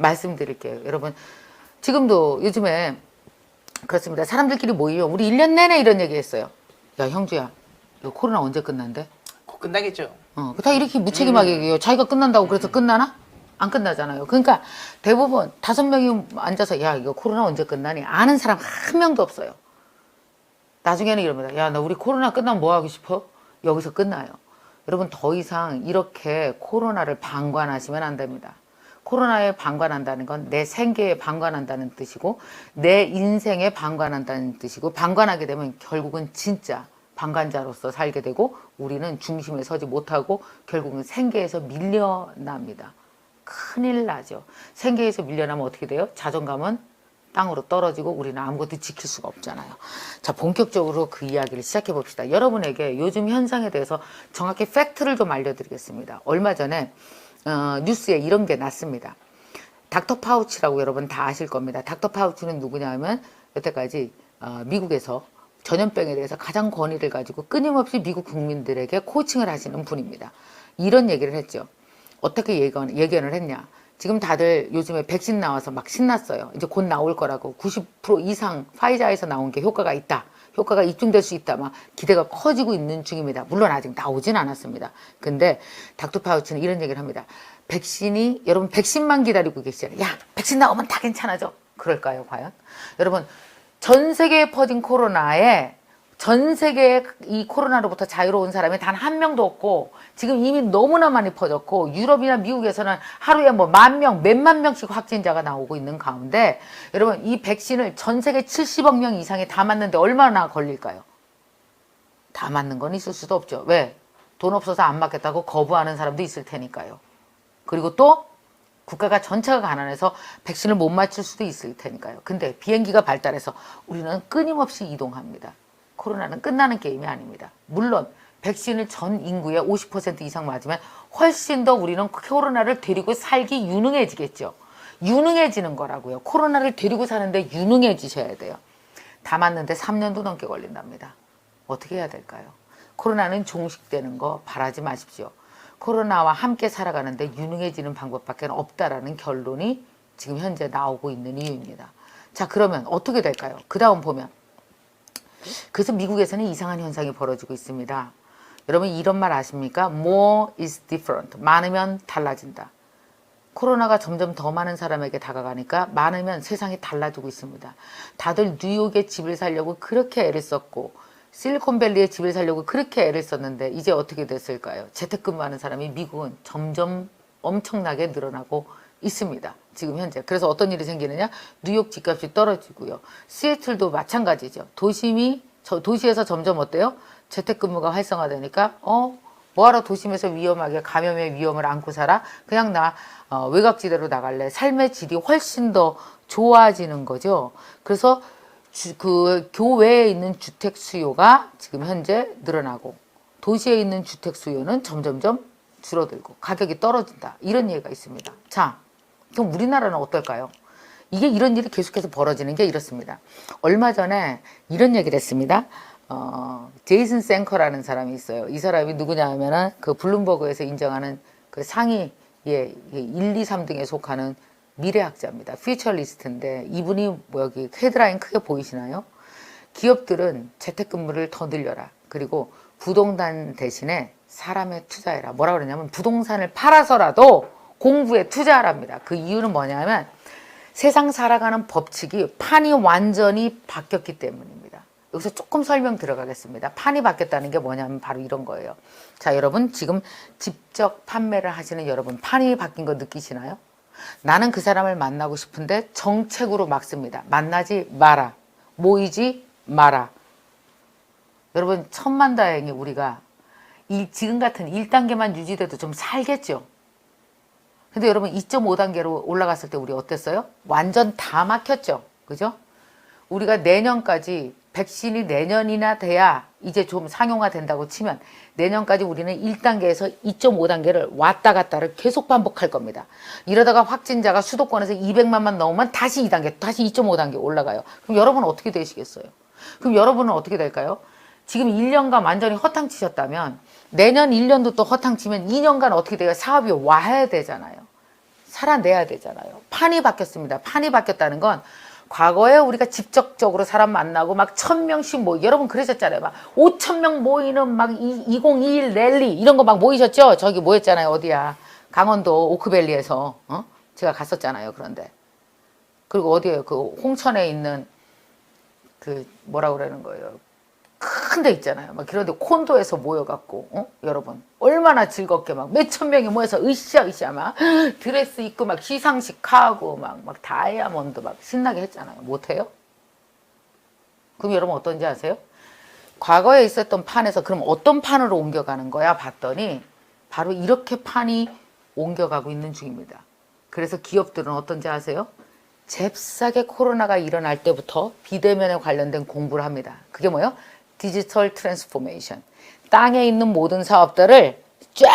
말씀드릴게요. 여러분 지금도 요즘에 그렇습니다. 사람들끼리 모이면 우리 1년 내내 이런 얘기 했어요. 야 형주야 이거 코로나 언제 끝난대? 곧 끝나겠죠. 다 이렇게 무책임하게 얘기해요. 자기가 끝난다고 그래서 끝나나? 안 끝나잖아요. 그러니까 대부분 5명이 앉아서 야 이거 코로나 언제 끝나니? 아는 사람 한 명도 없어요. 나중에는 이럽니다. 야 나 우리 코로나 끝나면 뭐 하고 싶어? 여기서 끝나요. 여러분 더 이상 이렇게 코로나를 방관하시면 안 됩니다. 코로나에 방관한다는 건 내 생계에 방관한다는 뜻이고 내 인생에 방관한다는 뜻이고 방관하게 되면 결국은 진짜 방관자로서 살게 되고 우리는 중심에 서지 못하고 결국은 생계에서 밀려납니다. 큰일 나죠. 생계에서 밀려나면 어떻게 돼요? 자존감은 땅으로 떨어지고 우리는 아무것도 지킬 수가 없잖아요. 자, 본격적으로 그 이야기를 시작해 봅시다. 여러분에게 요즘 현상에 대해서 정확히 팩트를 좀 알려드리겠습니다. 얼마 전에 뉴스에 이런 게 났습니다. 닥터 파우치라고 여러분 다 아실 겁니다. 닥터 파우치는 누구냐면 여태까지 미국에서 전염병에 대해서 가장 권위를 가지고 끊임없이 미국 국민들에게 코칭을 하시는 분입니다. 이런 얘기를 했죠. 어떻게 예견을 했냐. 지금 다들 요즘에 백신 나와서 막 신났어요. 이제 곧 나올 거라고 90% 이상 파이자에서 나온 게 효과가 있다. 효과가 입증될 수 있다. 막 기대가 커지고 있는 중입니다. 물론 아직 나오진 않았습니다. 근데 닥터 파우치는 이런 얘기를 합니다. 백신이 여러분 백신만 기다리고 계시잖아요. 야 백신 나오면 다 괜찮아져. 그럴까요 과연? 여러분 전 세계에 퍼진 코로나에 전 세계에 이 코로나로부터 자유로운 사람이 단 한 명도 없고 지금 이미 너무나 많이 퍼졌고 유럽이나 미국에서는 하루에 뭐 10,000명, 몇만 명씩 확진자가 나오고 있는 가운데 여러분 이 백신을 전 세계 70억 명 이상이 다 맞는데 얼마나 걸릴까요? 다 맞는 건 있을 수도 없죠. 왜? 돈 없어서 안 맞겠다고 거부하는 사람도 있을 테니까요. 그리고 또 국가가 전체가 가난해서 백신을 못 맞출 수도 있을 테니까요. 근데 비행기가 발달해서 우리는 끊임없이 이동합니다. 코로나는 끝나는 게임이 아닙니다. 물론 백신을 전 인구의 50% 이상 맞으면 훨씬 더 우리는 코로나를 데리고 살기 유능해지겠죠. 유능해지는 거라고요. 코로나를 데리고 사는데 유능해지셔야 돼요. 다 맞는데 3년도 넘게 걸린답니다. 어떻게 해야 될까요? 코로나는 종식되는 거 바라지 마십시오. 코로나와 함께 살아가는데 유능해지는 방법밖에 없다라는 결론이 지금 현재 나오고 있는 이유입니다. 자, 그러면 어떻게 될까요? 그 다음 보면 그래서 미국에서는 이상한 현상이 벌어지고 있습니다. 여러분 이런 말 아십니까? More is different. 많으면 달라진다. 코로나가 점점 더 많은 사람에게 다가가니까 많으면 세상이 달라지고 있습니다. 다들 뉴욕에 집을 살려고 그렇게 애를 썼고 실리콘밸리에 집을 살려고 그렇게 애를 썼는데 이제 어떻게 됐을까요? 재택근무하는 사람이 미국은 점점 엄청나게 늘어나고 있습니다. 지금 현재. 그래서 어떤 일이 생기느냐? 뉴욕 집값이 떨어지고요. 시애틀도 마찬가지죠. 도시에서 점점 어때요? 재택근무가 활성화되니까 뭐하러 도심에서 위험하게 감염의 위험을 안고 살아? 그냥 나 외곽지대로 나갈래. 삶의 질이 훨씬 더 좋아지는 거죠. 그래서 그 교외에 있는 주택 수요가 지금 현재 늘어나고 도시에 있는 주택 수요는 점점점 줄어들고 가격이 떨어진다. 이런 얘기가 있습니다. 자, 그럼 우리나라는 어떨까요? 이게 이런 일이 계속해서 벌어지는 게 이렇습니다. 얼마 전에 이런 얘기를 했습니다. 제이슨 생커라는 사람이 있어요. 이 사람이 누구냐 하면은 그 블룸버그에서 인정하는 그 상위 1, 2, 3등에 속하는 미래학자입니다. 퓨처리스트인데 이분이 뭐 여기 헤드라인 크게 보이시나요? 기업들은 재택근무를 더 늘려라. 그리고 부동산 대신에 사람에 투자해라. 뭐라 그러냐면 부동산을 팔아서라도 공부에 투자하랍니다. 그 이유는 뭐냐면 세상 살아가는 법칙이 판이 완전히 바뀌었기 때문입니다. 여기서 조금 설명 들어가겠습니다. 판이 바뀌었다는 게 뭐냐면 바로 이런 거예요. 자, 여러분 지금 직접 판매를 하시는 여러분 판이 바뀐 거 느끼시나요? 나는 그 사람을 만나고 싶은데 정책으로 막습니다. 만나지 마라. 모이지 마라. 여러분 천만다행히 우리가 지금 같은 1단계만 유지돼도 좀 살겠죠. 근데 여러분 2.5단계로 올라갔을 때 우리 어땠어요? 완전 다 막혔죠. 그죠? 우리가 내년까지 백신이 내년이나 돼야 이제 좀 상용화 된다고 치면 내년까지 우리는 1단계에서 2.5단계를 왔다 갔다를 계속 반복할 겁니다. 이러다가 확진자가 수도권에서 200만만 넘으면 다시 2단계, 다시 2.5단계 올라가요. 그럼 여러분은 어떻게 되시겠어요? 그럼 여러분은 어떻게 될까요? 지금 1년간 완전히 허탕치셨다면 내년 1년도 또 허탕치면 2년간 어떻게 돼요? 사업이 와야 되잖아요. 살아내야 되잖아요. 판이 바뀌었습니다. 판이 바뀌었다는 건 과거에 우리가 직접적으로 사람 만나고 막 1000명씩 모이, 여러분 그러셨잖아요. 막 5000명 모이는 막 2021 랠리 이런 거 막 모이셨죠? 저기 모였잖아요. 어디야? 강원도 오크밸리에서 제가 갔었잖아요. 그런데 그리고 어디에요? 그 홍천에 있는 그 뭐라 그러는 거예요? 큰 데 있잖아요. 막 그런데 콘도에서 모여갖고 여러분 얼마나 즐겁게 막 몇천 명이 모여서 으쌰으쌰 막 드레스 입고 막 시상식 하고 막 다이아몬드 막 신나게 했잖아요. 못해요? 그럼 여러분 어떤지 아세요? 과거에 있었던 판에서 그럼 어떤 판으로 옮겨가는 거야? 봤더니 바로 이렇게 판이 옮겨가고 있는 중입니다. 그래서 기업들은 어떤지 아세요? 잽싸게 코로나가 일어날 때부터 비대면에 관련된 공부를 합니다. 그게 뭐예요? 디지털 트랜스포메이션. 땅에 있는 모든 사업들을 쫙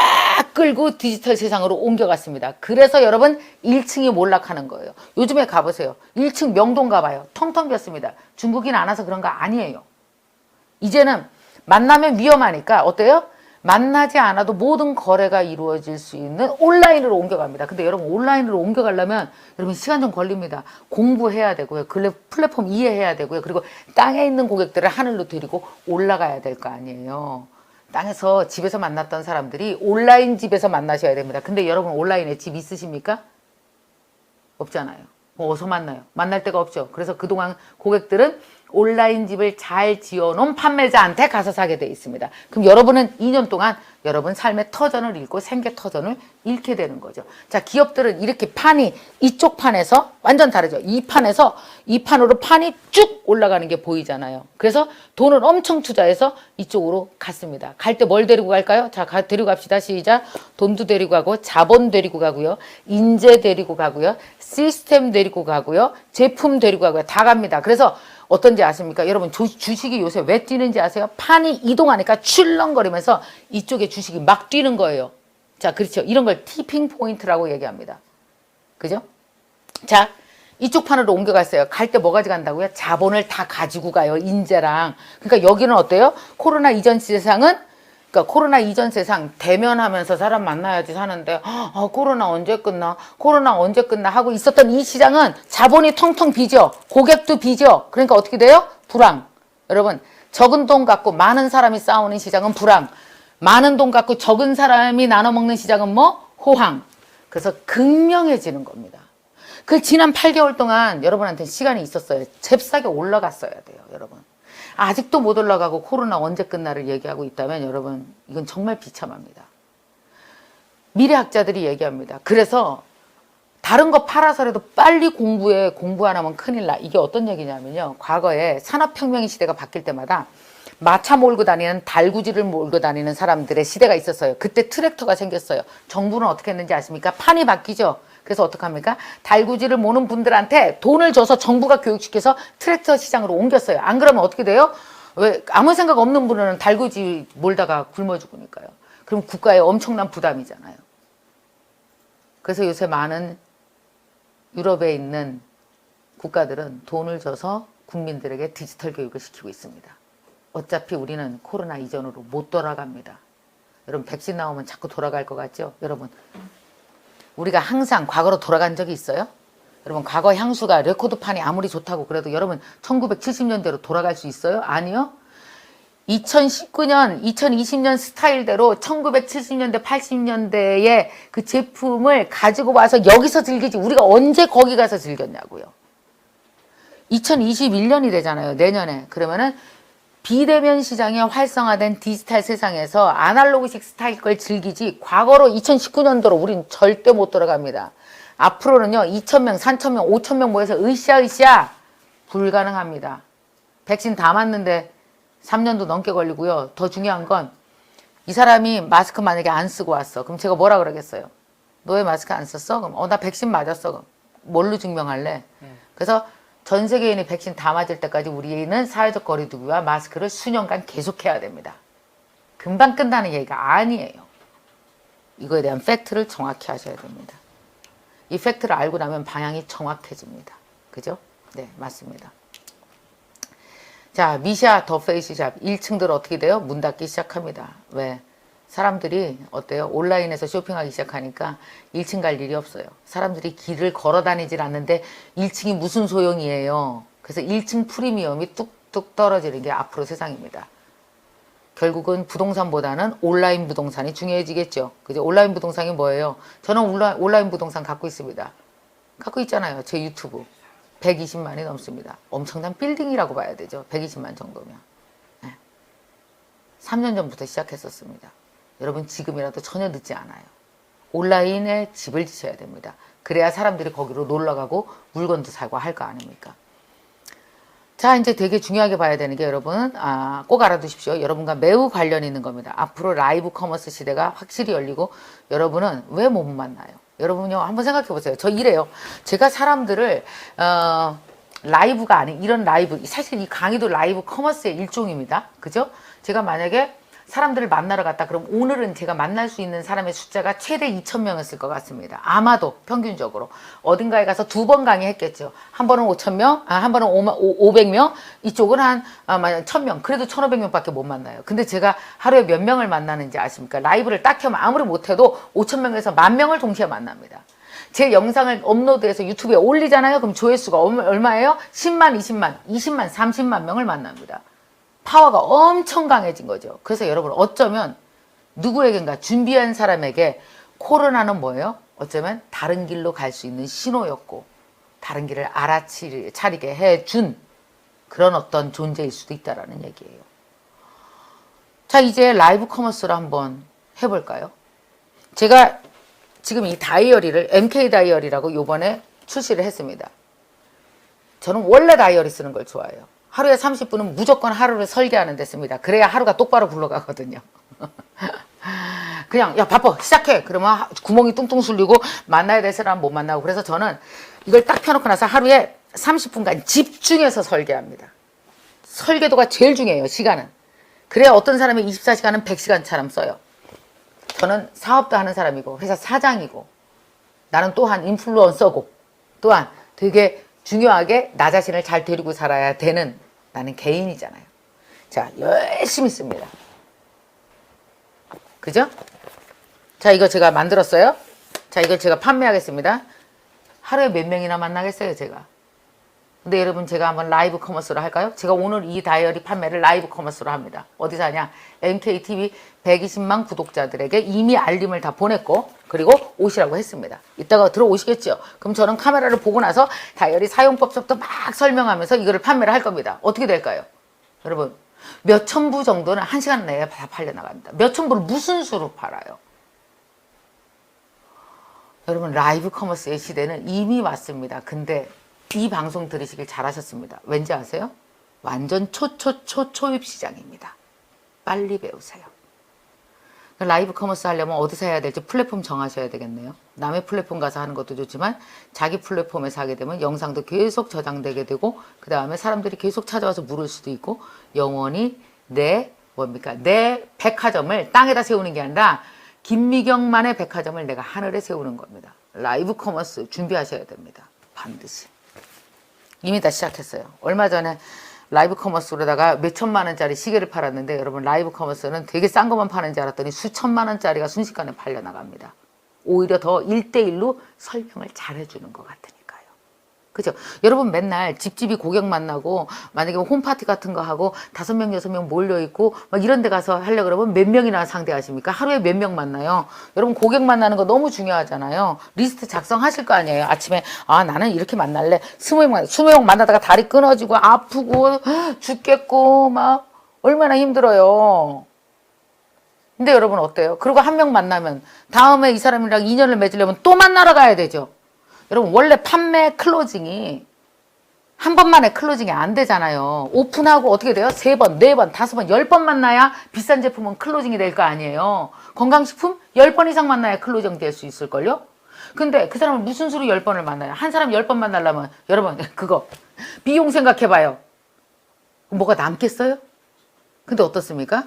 끌고 디지털 세상으로 옮겨갔습니다. 그래서 여러분 1층이 몰락하는 거예요. 요즘에 가보세요. 1층 명동 가봐요. 텅텅 비었습니다. 중국인 안 와서 그런 거 아니에요. 이제는 만나면 위험하니까 어때요? 만나지 않아도 모든 거래가 이루어질 수 있는 온라인으로 옮겨갑니다. 근데 여러분 온라인으로 옮겨가려면 여러분 시간 좀 걸립니다. 공부해야 되고요. 플랫폼 이해해야 되고요. 그리고 땅에 있는 고객들을 하늘로 데리고 올라가야 될 거 아니에요. 땅에서 집에서 만났던 사람들이 온라인 집에서 만나셔야 됩니다. 근데 여러분 온라인에 집 있으십니까? 없잖아요. 뭐 어디서 만나요? 만날 데가 없죠. 그래서 그동안 고객들은 온라인 집을 잘 지어놓은 판매자한테 가서 사게 돼 있습니다. 그럼 여러분은 2년 동안 여러분 삶의 터전을 잃고 생계 터전을 잃게 되는 거죠. 자, 기업들은 이렇게 판이 이쪽 판에서 완전 다르죠. 이 판에서 이 판으로 판이 쭉 올라가는 게 보이잖아요. 그래서 돈을 엄청 투자해서 이쪽으로 갔습니다. 갈 때 뭘 데리고 갈까요? 자, 데리고 갑시다. 시작. 돈도 데리고 가고 자본 데리고 가고요. 인재 데리고 가고요. 시스템 데리고 가고요. 제품 데리고 가고요. 다 갑니다. 그래서 어떤지 아십니까? 여러분 주식이 요새 왜 뛰는지 아세요? 판이 이동하니까 출렁거리면서 이쪽에 주식이 막 뛰는 거예요. 자, 그렇죠. 이런 걸 티핑 포인트라고 얘기합니다. 그죠? 자, 이쪽 판으로 옮겨갔어요. 갈 때 뭐 가져간다고요? 자본을 다 가지고 가요. 인재랑. 그러니까 여기는 어때요? 코로나 이전 세상은 그러니까 코로나 이전 세상 대면하면서 사람 만나야지 사는데 코로나 언제 끝나? 코로나 언제 끝나? 하고 있었던 이 시장은 자본이 텅텅 비죠. 고객도 비죠. 그러니까 어떻게 돼요? 불황. 여러분 적은 돈 갖고 많은 사람이 싸우는 시장은 불황. 많은 돈 갖고 적은 사람이 나눠 먹는 시장은 뭐? 호황. 그래서 극명해지는 겁니다. 그 지난 8개월 동안 여러분한테 시간이 있었어요. 잽싸게 올라갔어야 돼요. 여러분. 아직도 못 올라가고 코로나 언제 끝나를 얘기하고 있다면 여러분 이건 정말 비참합니다. 미래학자들이 얘기합니다. 그래서 다른 거 팔아서라도 빨리 공부 안 하면 큰일 나. 이게 어떤 얘기냐면요. 과거에 산업혁명의 시대가 바뀔 때마다 마차 몰고 다니는 달구지를 몰고 다니는 사람들의 시대가 있었어요. 그때 트랙터가 생겼어요. 정부는 어떻게 했는지 아십니까? 판이 바뀌죠. 그래서 어떡합니까? 달구지를 모는 분들한테 돈을 줘서 정부가 교육시켜서 트랙터 시장으로 옮겼어요. 안 그러면 어떻게 돼요? 왜 아무 생각 없는 분은 달구지 몰다가 굶어 죽으니까요. 그럼 국가에 엄청난 부담이잖아요. 그래서 요새 많은 유럽에 있는 국가들은 돈을 줘서 국민들에게 디지털 교육을 시키고 있습니다. 어차피 우리는 코로나 이전으로 못 돌아갑니다. 여러분 백신 나오면 자꾸 돌아갈 것 같죠? 여러분 우리가 항상 과거로 돌아간 적이 있어요? 여러분 과거 향수가 레코드판이 아무리 좋다고 그래도 여러분 1970년대로 돌아갈 수 있어요? 아니요. 2019년, 2020년 스타일대로 1970년대, 80년대의 그 제품을 가지고 와서 여기서 즐기지 우리가 언제 거기 가서 즐겼냐고요. 2021년이 되잖아요. 내년에. 그러면은 비대면 시장이 활성화된 디지털 세상에서 아날로그식 스타일 걸 즐기지 과거로 2019년도로 우린 절대 못 돌아갑니다. 앞으로는요 2,000명, 3,000명, 5,000명 모여서 으쌰으쌰 불가능합니다. 백신 다 맞는데 3년도 넘게 걸리고요. 더 중요한 건 이 사람이 마스크 만약에 안 쓰고 왔어. 그럼 제가 뭐라 그러겠어요? 너 왜 마스크 안 썼어? 그럼 나 백신 맞았어. 그럼 뭘로 증명할래? 그래서 전 세계인이 백신 다 맞을 때까지 우리는 사회적 거리두기와 마스크를 수년간 계속해야 됩니다. 금방 끝나는 얘기가 아니에요. 이거에 대한 팩트를 정확히 하셔야 됩니다. 이 팩트를 알고 나면 방향이 정확해집니다. 그죠? 네, 맞습니다. 자, 미샤 더 페이스샵 1층들 어떻게 돼요? 문 닫기 시작합니다. 왜? 사람들이 어때요? 온라인에서 쇼핑하기 시작하니까 1층 갈 일이 없어요. 사람들이 길을 걸어 다니질 않는데 1층이 무슨 소용이에요. 그래서 1층 프리미엄이 뚝뚝 떨어지는 게 앞으로 세상입니다. 결국은 부동산보다는 온라인 부동산이 중요해지겠죠. 그죠? 온라인 부동산이 뭐예요? 저는 온라인 부동산 갖고 있습니다. 갖고 있잖아요. 제 유튜브. 120만이 넘습니다. 엄청난 빌딩이라고 봐야 되죠. 120만 정도면. 네. 3년 전부터 시작했었습니다. 여러분 지금이라도 전혀 늦지 않아요. 온라인에 집을 지셔야 됩니다. 그래야 사람들이 거기로 놀러가고 물건도 사고 할 거 아닙니까? 자, 이제 되게 중요하게 봐야 되는 게 여러분 꼭 알아두십시오. 여러분과 매우 관련 있는 겁니다. 앞으로 라이브 커머스 시대가 확실히 열리고 여러분은 왜 못 만나요? 여러분요 한번 생각해 보세요. 저 이래요. 제가 사람들을 라이브가 아닌 이런 라이브, 사실 이 강의도 라이브 커머스의 일종입니다. 그죠? 제가 만약에 사람들을 만나러 갔다 그럼 오늘은 제가 만날 수 있는 사람의 숫자가 최대 2,000명이었을 것 같습니다. 아마도 평균적으로 어딘가에 가서 2번 강의했겠죠. 한 번은 5,000명, 한 번은 500명, 이쪽은 한 1,000명, 그래도 1,500명밖에 못 만나요. 근데 제가 하루에 몇 명을 만나는지 아십니까? 라이브를 딱 켜면 아무리 못해도 5,000명에서 10,000명을 동시에 만납니다. 제 영상을 업로드해서 유튜브에 올리잖아요. 그럼 조회수가 얼마예요? 10만, 20만, 20만, 30만 명을 만납니다. 파워가 엄청 강해진 거죠. 그래서 여러분 어쩌면 누구에겐가 준비한 사람에게 코로나는 뭐예요? 어쩌면 다른 길로 갈 수 있는 신호였고 다른 길을 알아차리게 해준 그런 어떤 존재일 수도 있다라는 얘기예요. 자, 이제 라이브 커머스를 한번 해볼까요? 제가 지금 이 다이어리를 MK 다이어리라고 요번에 출시를 했습니다. 저는 원래 다이어리 쓰는 걸 좋아해요. 하루에 30분은 무조건 하루를 설계하는 데 씁니다. 그래야 하루가 똑바로 굴러가거든요. 그냥 야 바빠 시작해 그러면 구멍이 뚱뚱 sul리고 만나야 될 사람 못 만나고 그래서 저는 이걸 딱 펴놓고 나서 하루에 30분간 집중해서 설계합니다. 설계도가 제일 중요해요. 시간은. 그래야 어떤 사람이 24시간은 100시간처럼 써요. 저는 사업도 하는 사람이고 회사 사장이고 나는 또한 인플루언서고 또한 되게 중요하게 나 자신을 잘 데리고 살아야 되는 나는 개인이잖아요. 자, 열심히 씁니다. 그죠? 자, 이거 제가 만들었어요. 자, 이걸 제가 판매하겠습니다. 하루에 몇 명이나 만나겠어요, 제가. 근데 여러분 제가 한번 라이브 커머스로 할까요? 제가 오늘 이 다이어리 판매를 라이브 커머스로 합니다. 어디서 하냐? MKTV 120만 구독자들에게 이미 알림을 다 보냈고 그리고 오시라고 했습니다. 이따가 들어오시겠죠? 그럼 저는 카메라를 보고 나서 다이어리 사용법부터 막 설명하면서 이거를 판매를 할 겁니다. 어떻게 될까요? 여러분 몇천 부 정도는 1시간 내에 다 팔려나갑니다. 몇천 부를 무슨 수로 팔아요? 여러분 라이브 커머스의 시대는 이미 왔습니다. 근데 이 방송 들으시길 잘하셨습니다. 왠지 아세요? 완전 초입 시장입니다. 빨리 배우세요. 라이브 커머스 하려면 어디서 해야 될지 플랫폼 정하셔야 되겠네요. 남의 플랫폼 가서 하는 것도 좋지만 자기 플랫폼에서 하게 되면 영상도 계속 저장되게 되고 그 다음에 사람들이 계속 찾아와서 물을 수도 있고 영원히 내 백화점을 땅에다 세우는 게 아니라 김미경만의 백화점을 내가 하늘에 세우는 겁니다. 라이브 커머스 준비하셔야 됩니다. 반드시. 이미 다 시작했어요. 얼마 전에 라이브 커머스로다가 몇천만 원짜리 시계를 팔았는데 여러분 라이브 커머스는 되게 싼 것만 파는 줄 알았더니 수천만 원짜리가 순식간에 팔려나갑니다. 오히려 더 1대1로 설명을 잘해주는 것 같으니까요. 그죠? 여러분 맨날 집집이 고객 만나고 만약에 홈파티 같은 거 하고 5명, 6명 몰려있고 막 이런 데 가서 하려고 그러면 몇 명이나 상대하십니까? 하루에 몇 명 만나요? 여러분 고객 만나는 거 너무 중요하잖아요. 리스트 작성하실 거 아니에요. 아침에 나는 이렇게 만날래. 20명 만나다가 다리 끊어지고 아프고 죽겠고 막 얼마나 힘들어요. 근데 여러분 어때요? 그리고 한 명 만나면 다음에 이 사람이랑 인연을 맺으려면 또 만나러 가야 되죠. 여러분 원래 판매 클로징이 한 번만에 클로징이 안 되잖아요. 오픈하고 어떻게 돼요? 3번, 4번, 5번, 10번 만나야 비싼 제품은 클로징이 될 거 아니에요. 건강식품 10번 이상 만나야 클로징 될 수 있을걸요? 근데 그 사람은 무슨 수로 10번을 만나요? 한 사람 10번 만나려면 여러분 그거 비용 생각해봐요. 뭐가 남겠어요? 근데 어떻습니까?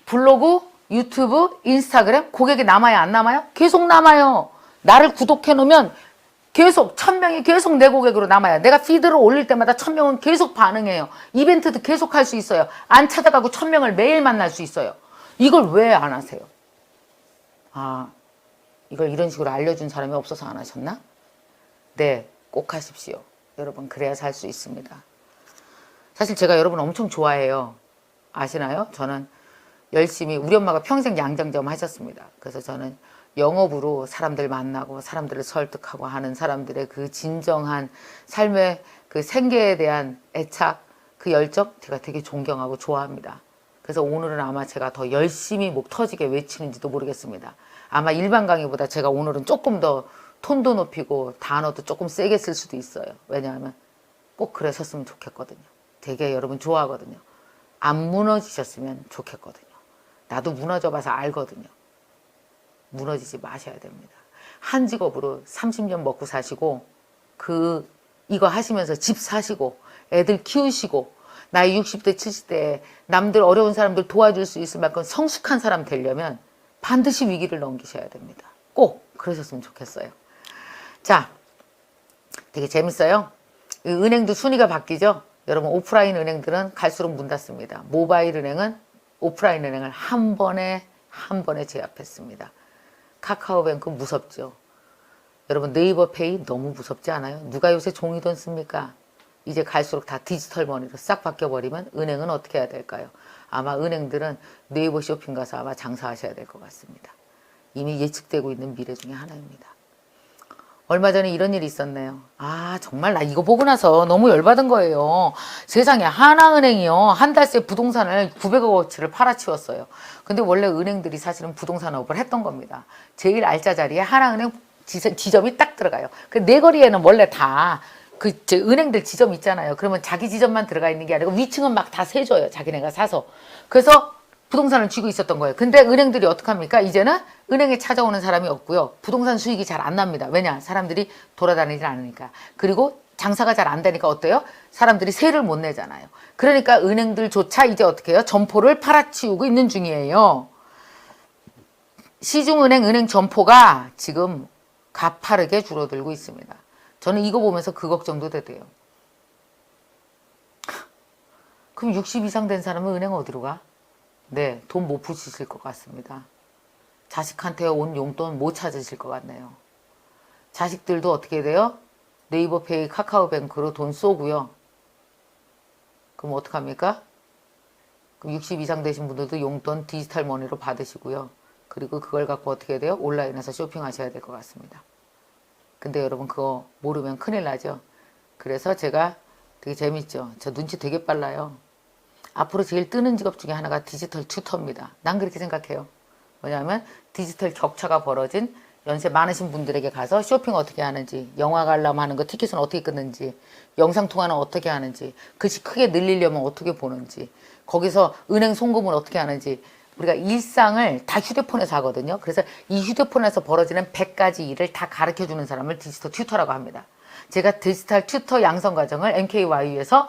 블로그, 유튜브, 인스타그램 고객이 남아요? 안 남아요? 계속 남아요. 나를 구독해 놓으면 계속 1,000명이 계속 내 고객으로 남아요. 내가 피드를 올릴 때마다 1,000명은 계속 반응해요. 이벤트도 계속 할 수 있어요. 안 찾아가고 1,000명을 매일 만날 수 있어요. 이걸 왜 안 하세요? 아, 이걸 이런 식으로 알려준 사람이 없어서 안 하셨나? 네, 꼭 하십시오. 여러분, 그래야 살 수 있습니다. 사실 제가 여러분 엄청 좋아해요. 아시나요? 저는 열심히, 우리 엄마가 평생 양장점 하셨습니다. 그래서 저는 영업으로 사람들 만나고 사람들을 설득하고 하는 사람들의 그 진정한 삶의 그 생계에 대한 애착, 그 열정 제가 되게 존경하고 좋아합니다. 그래서 오늘은 아마 제가 더 열심히 목 터지게 외치는지도 모르겠습니다. 아마 일반 강의보다 제가 오늘은 조금 더 톤도 높이고 단어도 조금 세게 쓸 수도 있어요. 왜냐하면 꼭 그러셨으면 좋겠거든요. 되게 여러분 좋아하거든요. 안 무너지셨으면 좋겠거든요. 나도 무너져 봐서 알거든요. 무너지지 마셔야 됩니다. 한 직업으로 30년 먹고 사시고 이거 하시면서 집 사시고 애들 키우시고 나이 60대 70대에 남들 어려운 사람들 도와줄 수 있을 만큼 성숙한 사람 되려면 반드시 위기를 넘기셔야 됩니다. 꼭 그러셨으면 좋겠어요. 자, 되게 재밌어요. 은행도 순위가 바뀌죠. 여러분 오프라인 은행들은 갈수록 문 닫습니다. 모바일 은행은 오프라인 은행을 한 번에 제압했습니다. 카카오뱅크 무섭죠. 여러분 네이버페이 너무 무섭지 않아요? 누가 요새 종이돈 씁니까? 이제 갈수록 다 디지털 머니로 싹 바뀌어버리면 은행은 어떻게 해야 될까요? 아마 은행들은 네이버 쇼핑 가서 아마 장사하셔야 될 것 같습니다. 이미 예측되고 있는 미래 중에 하나입니다. 얼마 전에 이런 일이 있었네요. 아, 정말 나 이거 보고 나서 너무 열받은 거예요. 세상에 하나은행이요. 한 달 새 부동산을 900억어치를 팔아치웠어요. 근데 원래 은행들이 사실은 부동산업을 했던 겁니다. 제일 알짜 자리에 하나은행 지점이 딱 들어가요. 그 내거리에는 원래 다 은행들 지점 있잖아요. 그러면 자기 지점만 들어가 있는 게 아니고 위층은 막 다 세줘요. 자기네가 사서. 그래서 부동산을 쥐고 있었던 거예요. 근데 은행들이 어떡합니까? 이제는 은행에 찾아오는 사람이 없고요. 부동산 수익이 잘 안 납니다. 왜냐? 사람들이 돌아다니질 않으니까. 그리고 장사가 잘 안 되니까 어때요? 사람들이 세를 못 내잖아요. 그러니까 은행들조차 이제 어떻게 해요? 점포를 팔아치우고 있는 중이에요. 시중은행 은행 점포가 지금 가파르게 줄어들고 있습니다. 저는 이거 보면서 그 걱정도 되대요. 그럼 60 이상 된 사람은 은행 어디로 가? 네, 돈 못 푸시실 것 같습니다. 자식한테 온 용돈 못 찾으실 것 같네요. 자식들도 어떻게 돼요? 네이버페이, 카카오뱅크로 돈 쏘고요. 그럼 어떡합니까? 그럼 60 이상 되신 분들도 용돈 디지털 머니로 받으시고요. 그리고 그걸 갖고 어떻게 돼요? 온라인에서 쇼핑하셔야 될 것 같습니다. 근데 여러분 그거 모르면 큰일 나죠. 그래서 제가 되게 재밌죠. 저 눈치 되게 빨라요. 앞으로 제일 뜨는 직업 중에 하나가 디지털 튜터입니다. 난 그렇게 생각해요. 뭐냐면 디지털 격차가 벌어진 연세 많으신 분들에게 가서 쇼핑 어떻게 하는지, 영화 관람 하는 거 티켓은 어떻게 끊는지, 영상통화는 어떻게 하는지, 글씨 크게 늘리려면 어떻게 보는지, 거기서 은행 송금을 어떻게 하는지, 우리가 일상을 다 휴대폰에서 하거든요. 그래서 이 휴대폰에서 벌어지는 100가지 일을 다 가르쳐주는 사람을 디지털 튜터라고 합니다. 제가 디지털 튜터 양성 과정을 MKYU에서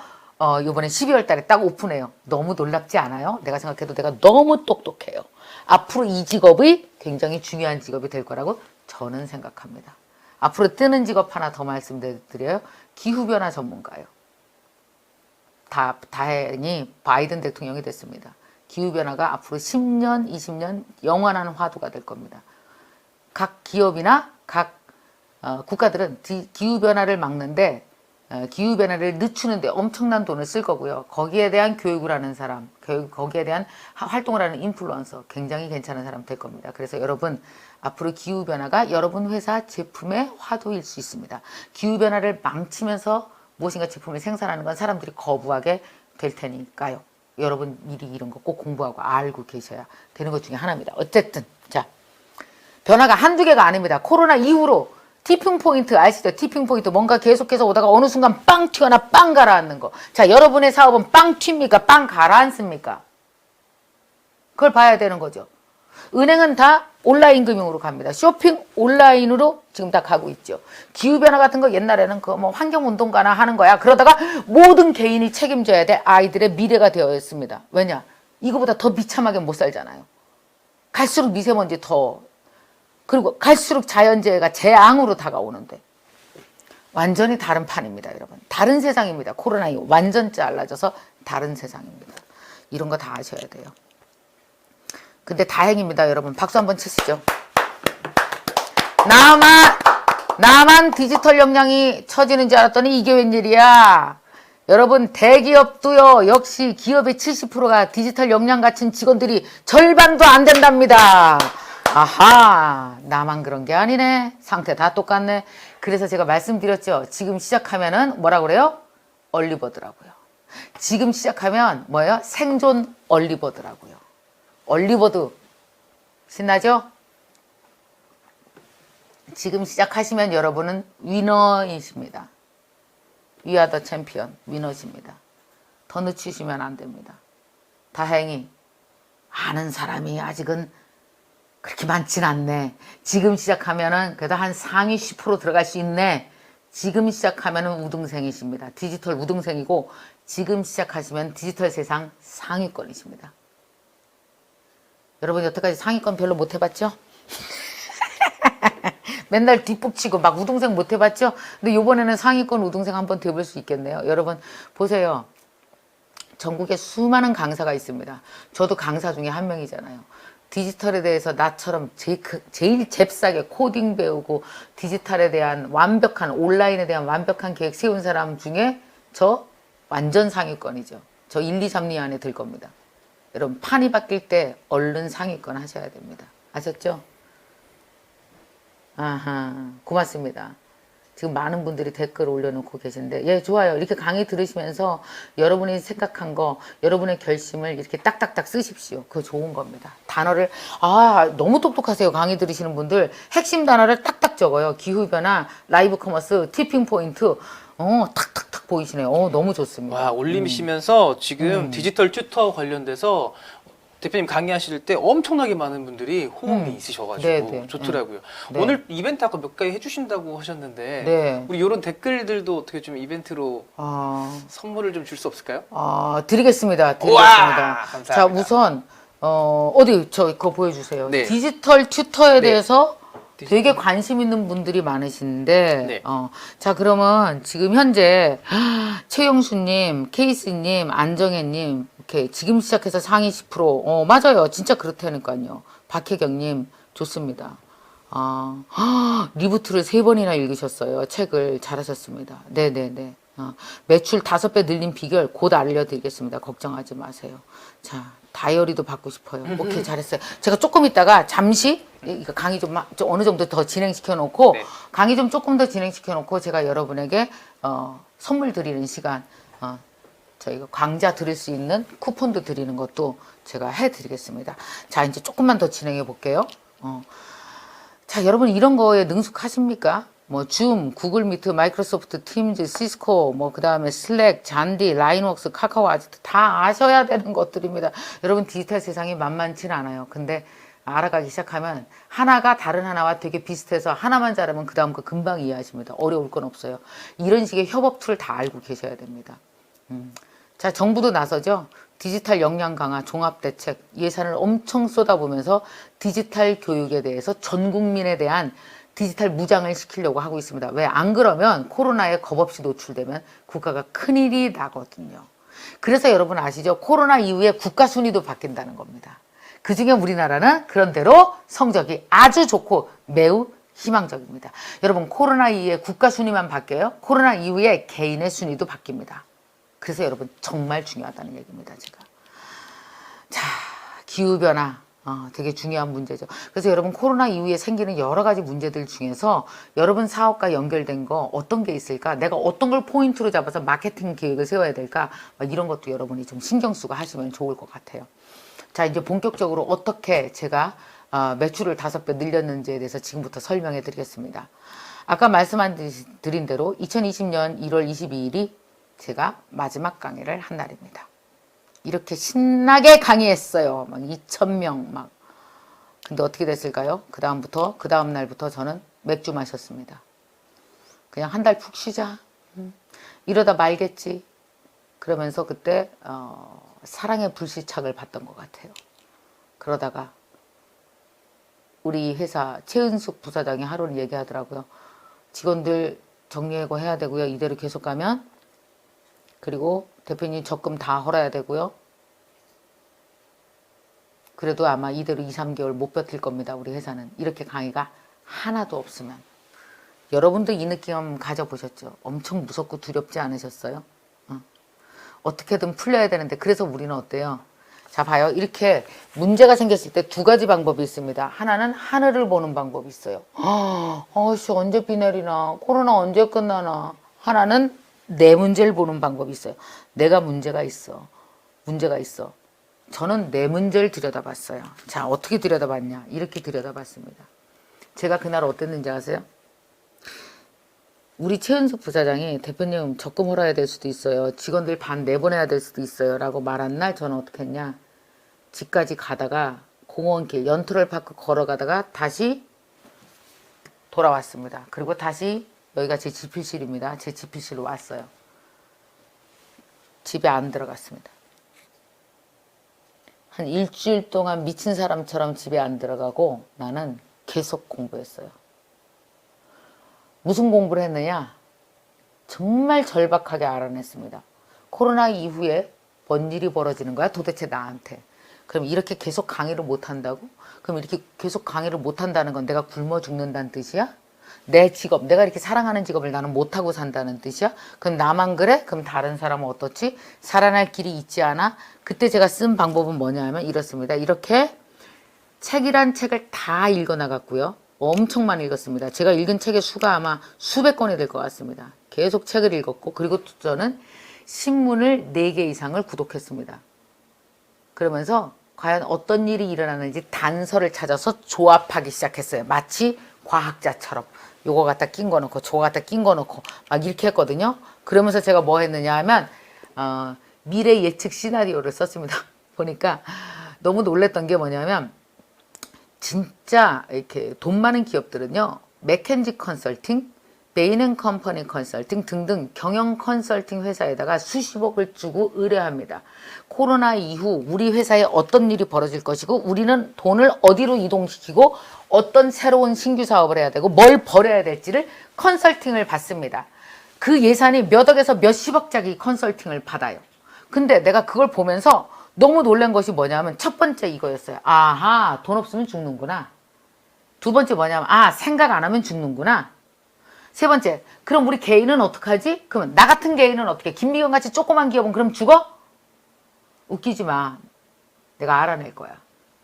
이번에 12월 달에 딱 오픈해요. 너무 놀랍지 않아요? 내가 생각해도 내가 너무 똑똑해요. 앞으로 이 직업이 굉장히 중요한 직업이 될 거라고 저는 생각합니다. 앞으로 뜨는 직업 하나 더 말씀드려요. 기후변화 전문가요. 다행히 바이든 대통령이 됐습니다. 기후변화가 앞으로 10년, 20년 영원한 화두가 될 겁니다. 각 기업이나 각 국가들은 기후변화를 막는데 기후변화를 늦추는데 엄청난 돈을 쓸 거고요. 거기에 대한 교육을 하는 사람, 거기에 대한 활동을 하는 인플루언서 굉장히 괜찮은 사람 될 겁니다. 그래서 여러분 앞으로 기후변화가 여러분 회사 제품의 화두일 수 있습니다. 기후변화를 망치면서 무엇인가 제품을 생산하는 건 사람들이 거부하게 될 테니까요. 여러분 미리 이런 거 꼭 공부하고 알고 계셔야 되는 것 중에 하나입니다. 어쨌든 자 변화가 한두 개가 아닙니다. 코로나 이후로 티핑 포인트 아시죠? 티핑 포인트 뭔가 계속해서 오다가 어느 순간 빵 튀거나 빵 가라앉는 거. 자 여러분의 사업은 빵 튑니까? 빵 가라앉습니까? 그걸 봐야 되는 거죠. 은행은 다 온라인 금융으로 갑니다. 쇼핑 온라인으로 지금 다 가고 있죠. 기후변화 같은 거 옛날에는 그 뭐 환경운동가나 하는 거야. 그러다가 모든 개인이 책임져야 될 아이들의 미래가 되어 있습니다. 왜냐? 이거보다 더 비참하게 못 살잖아요. 갈수록 미세먼지 더 그리고 갈수록 자연재해가 재앙으로 다가오는데 완전히 다른 판입니다. 여러분. 다른 세상입니다. 코로나 이후 완전 잘라져서 다른 세상입니다. 이런 거 다 아셔야 돼요. 근데 다행입니다. 여러분 박수 한번 치시죠. 나만 디지털 역량이 처지는 줄 알았더니 이게 웬일이야. 여러분 대기업도요. 역시 기업의 70%가 디지털 역량 갖춘 직원들이 절반도 안 된답니다. 아하, 나만 그런 게 아니네. 상태 다 똑같네. 그래서 제가 말씀드렸죠. 지금 시작하면은 뭐라 그래요? 얼리버드라고요. 지금 시작하면 뭐예요? 생존 얼리버드라고요. 얼리버드 신나죠? 지금 시작하시면 여러분은 위너이십니다. We are the champion. 위너십니다. 더 늦추시면 안 됩니다. 다행히 아는 사람이 아직은 그렇게 많진 않네. 지금 시작하면은 그래도 한 상위 10% 들어갈 수 있네. 지금 시작하면은 우등생이십니다. 디지털 우등생이고 지금 시작하시면 디지털 세상 상위권이십니다. 여러분 여태까지 상위권 별로 못 해봤죠? 맨날 뒷북치고 막 우등생 못 해봤죠? 근데 요번에는 상위권 우등생 한번 돼볼 수 있겠네요. 여러분 보세요. 전국에 수많은 강사가 있습니다. 저도 강사 중에 한 명이잖아요. 디지털에 대해서 나처럼 제일 잽싸게 코딩 배우고 디지털에 대한 완벽한 온라인에 대한 완벽한 계획 세운 사람 중에 저 완전 상위권이죠. 저 1, 2, 3위 안에 들 겁니다. 여러분 판이 바뀔 때 얼른 상위권 하셔야 됩니다. 아셨죠? 아하, 고맙습니다. 지금 많은 분들이 댓글 올려놓고 계신데, 예, 좋아요. 이렇게 강의 들으시면서 여러분이 생각한 거, 여러분의 결심을 이렇게 딱딱딱 쓰십시오. 그거 좋은 겁니다. 단어를, 너무 똑똑하세요. 강의 들으시는 분들. 핵심 단어를 딱딱 적어요. 기후변화, 라이브 커머스, 티핑 포인트, 탁탁탁 보이시네요. 너무 좋습니다. 와, 올리시면서 지금 디지털 튜터 관련돼서 대표님 강의하실 때 엄청나게 많은 분들이 호응이 있으셔가지고 네. 좋더라고요. 네. 오늘 이벤트 아까 몇 가지 해주신다고 하셨는데 네. 우리 이런 댓글들도 어떻게 좀 이벤트로 선물을 좀 줄 수 없을까요? 드리겠습니다. 우와, 감사합니다. 자, 우선 어디 그거 보여주세요. 네. 디지털 튜터에 네. 대해서 되게 관심 있는 분들이 많으신데 네. 자 그러면 지금 현재 최영수님, 케이스님, 안정혜님 이렇게 지금 시작해서 상위 10% 맞아요. 진짜 그렇다니까요. 박혜경님 좋습니다. 리부트를 3번이나 읽으셨어요. 책을 잘하셨습니다. 네네네. 매출 5배 늘린 비결 곧 알려드리겠습니다. 걱정하지 마세요. 자, 다이어리도 받고 싶어요. 오케이, 잘했어요. 제가 조금 있다가 잠시 이거 강의 좀 어느 정도 더 진행시켜 놓고 네. 강의 좀 조금 더 진행시켜 놓고 제가 여러분에게 선물 드리는 시간 저희가 강좌 드릴 수 있는 쿠폰도 드리는 것도 제가 해드리겠습니다. 자, 이제 조금만 더 진행해 볼게요. 자, 여러분 이런 거에 능숙하십니까? 뭐 줌, 구글 미트, 마이크로소프트 팀즈, 시스코, 뭐 그다음에 슬랙, 잔디, 라인웍스, 카카오 아지트 다 아셔야 되는 것들입니다. 여러분 디지털 세상이 만만치는 않아요. 근데 알아가기 시작하면 하나가 다른 하나와 되게 비슷해서 하나만 잘하면 그다음 거 금방 이해하십니다. 어려울 건 없어요. 이런 식의 협업 툴 다 알고 계셔야 됩니다. 자, 정부도 나서죠. 디지털 역량 강화 종합대책 예산을 엄청 쏟아부으면서 디지털 교육에 대해서 전 국민에 대한 디지털 무장을 시키려고 하고 있습니다. 왜? 안 그러면 코로나에 겁없이 노출되면 국가가 큰일이 나거든요. 그래서 여러분 아시죠? 코로나 이후에 국가 순위도 바뀐다는 겁니다. 그중에 우리나라는 그런대로 성적이 아주 좋고 매우 희망적입니다. 여러분 코로나 이후에 국가 순위만 바뀌어요? 코로나 이후에 개인의 순위도 바뀝니다. 그래서 여러분 정말 중요하다는 얘기입니다. 제가 자 기후변화 되게 중요한 문제죠. 그래서 여러분 코로나 이후에 생기는 여러 가지 문제들 중에서 여러분 사업과 연결된 거 어떤 게 있을까? 내가 어떤 걸 포인트로 잡아서 마케팅 계획을 세워야 될까? 이런 것도 여러분이 좀 신경 쓰고 하시면 좋을 것 같아요. 자 이제 본격적으로 어떻게 제가 매출을 5배 늘렸는지에 대해서 지금부터 설명해 드리겠습니다. 아까 말씀드린 대로 2020년 1월 22일이 제가 마지막 강의를 한 날입니다. 이렇게 신나게 강의했어요. 막 2,000명 막. 근데 어떻게 됐을까요? 그 다음 날부터 저는 맥주 마셨습니다. 그냥 한 달 푹 쉬자. 이러다 말겠지. 그러면서 그때 사랑의 불시착을 받던 것 같아요. 그러다가 우리 회사 최은숙 부사장이 하루는 얘기하더라고요. 직원들 정리해고 해야 되고요. 이대로 계속 가면 그리고 대표님 적금 다 헐어야 되고요. 그래도 아마 이대로 2, 3개월 못 버틸 겁니다. 우리 회사는. 이렇게 강의가 하나도 없으면. 여러분도 이 느낌 가져보셨죠? 엄청 무섭고 두렵지 않으셨어요? 어떻게든 풀려야 되는데 그래서 우리는 어때요? 자 봐요. 이렇게 문제가 생겼을 때 두 가지 방법이 있습니다. 하나는 하늘을 보는 방법이 있어요. 아씨 언제 비 내리나 코로나 언제 끝나나. 하나는 내 문제를 보는 방법이 있어요. 내가 문제가 있어. 문제가 있어. 저는 내 문제를 들여다봤어요. 자 어떻게 들여다봤냐. 이렇게 들여다봤습니다. 제가 그날 어땠는지 아세요? 우리 최은숙 부사장이 대표님 적금 헐어야 될 수도 있어요. 직원들 반 내보내야 될 수도 있어요. 라고 말한 날 저는 어떻게 했냐. 집까지 가다가 공원길 연트럴파크 걸어가다가 다시 돌아왔습니다. 그리고 다시 여기가 제 집필실입니다. 제 집필실로 왔어요. 집에 안 들어갔습니다. 한 일주일 동안 미친 사람처럼 집에 안 들어가고 나는 계속 공부했어요. 무슨 공부를 했느냐? 정말 절박하게 알아냈습니다. 코로나 이후에 뭔 일이 벌어지는 거야? 도대체 나한테. 그럼 이렇게 계속 강의를 못한다고? 그럼 이렇게 계속 강의를 못한다는 건 내가 굶어 죽는다는 뜻이야? 내 직업, 내가 이렇게 사랑하는 직업을 나는 못하고 산다는 뜻이야? 그럼 나만 그래? 그럼 다른 사람은 어떻지? 살아날 길이 있지 않아? 그때 제가 쓴 방법은 뭐냐 하면 이렇습니다. 이렇게 책이란 책을 다 읽어나갔고요. 엄청 많이 읽었습니다. 제가 읽은 책의 수가 아마 수백 권이 될 것 같습니다. 계속 책을 읽었고 그리고 저는 신문을 4개 이상을 구독했습니다. 그러면서 과연 어떤 일이 일어나는지 단서를 찾아서 조합하기 시작했어요. 마치 과학자처럼 요거 갖다 낀 거 넣고 저거 갖다 낀 거 넣고 막 이렇게 했거든요. 그러면서 제가 뭐 했느냐 하면 미래 예측 시나리오를 썼습니다. 보니까 너무 놀랬던 게 뭐냐면 진짜 이렇게 돈 많은 기업들은요. 맥켄지 컨설팅, 베인앤컴퍼니 컨설팅 등등 경영 컨설팅 회사에다가 수십억을 주고 의뢰합니다. 코로나 이후 우리 회사에 어떤 일이 벌어질 것이고 우리는 돈을 어디로 이동시키고 어떤 새로운 신규 사업을 해야 되고 뭘 벌여야 될지를 컨설팅을 받습니다. 그 예산이 몇 억에서 몇십억짜리 컨설팅을 받아요. 근데 내가 그걸 보면서 너무 놀란 것이 뭐냐면 첫 번째 이거였어요. 아하, 돈 없으면 죽는구나. 두 번째 뭐냐면 생각 안 하면 죽는구나. 세 번째, 그럼 우리 개인은 어떡하지? 그러면 나 같은 개인은 어떻게? 김미경 같이 조그만 기업은 그럼 죽어? 웃기지 마. 내가 알아낼 거야.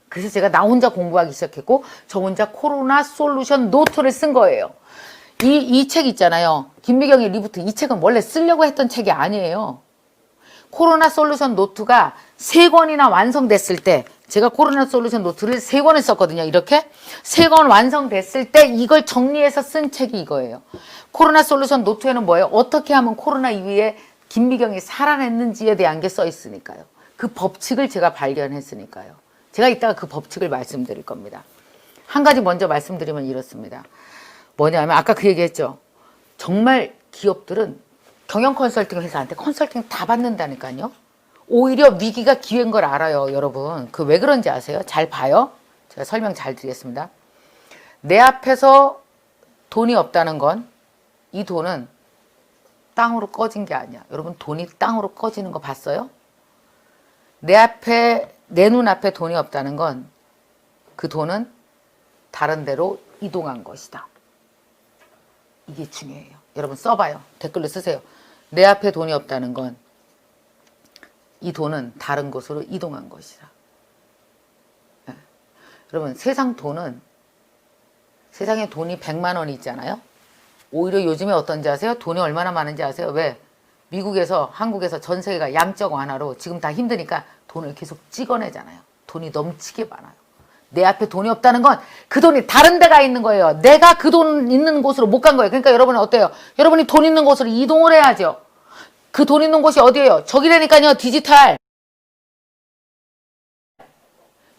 그래서 제가 나 혼자 공부하기 시작했고 저 혼자 코로나 솔루션 노트를 쓴 거예요. 이 책 있잖아요. 김미경의 리부트. 이 책은 원래 쓰려고 했던 책이 아니에요. 코로나 솔루션 노트가 3권이나 완성됐을 때 제가 코로나 솔루션 노트를 3권을 썼거든요. 이렇게 3권 완성됐을 때 이걸 정리해서 쓴 책이 이거예요. 코로나 솔루션 노트에는 뭐예요? 어떻게 하면 코로나 이후에 김미경이 살아냈는지에 대한 게 써 있으니까요. 그 법칙을 제가 발견했으니까요. 제가 이따가 그 법칙을 말씀드릴 겁니다. 한 가지 먼저 말씀드리면 이렇습니다. 뭐냐면 아까 그 얘기했죠. 정말 기업들은 경영 컨설팅 회사한테 컨설팅 다 받는다니까요. 오히려 위기가 기회인 걸 알아요, 여러분. 그 왜 그런지 아세요? 잘 봐요. 제가 설명 잘 드리겠습니다. 내 앞에서 돈이 없다는 건 이 돈은 땅으로 꺼진 게 아니야. 여러분 돈이 땅으로 꺼지는 거 봤어요? 내 눈앞에 돈이 없다는 건 그 돈은 다른 데로 이동한 것이다. 이게 중요해요. 여러분 써봐요. 댓글로 쓰세요. 내 앞에 돈이 없다는 건 이 돈은 다른 곳으로 이동한 것이다. 네. 여러분 세상에 돈이 100만 원이 있잖아요. 오히려 요즘에 어떤지 아세요? 돈이 얼마나 많은지 아세요? 왜? 미국에서 한국에서 전 세계가 양적 완화로 지금 다 힘드니까 돈을 계속 찍어내잖아요. 돈이 넘치게 많아요. 내 앞에 돈이 없다는 건 그 돈이 다른 데 가 있는 거예요. 내가 그 돈 있는 곳으로 못 간 거예요. 그러니까 여러분은 어때요? 여러분이 돈 있는 곳으로 이동을 해야죠. 그 돈 있는 곳이 어디예요? 저기라니까요. 디지털.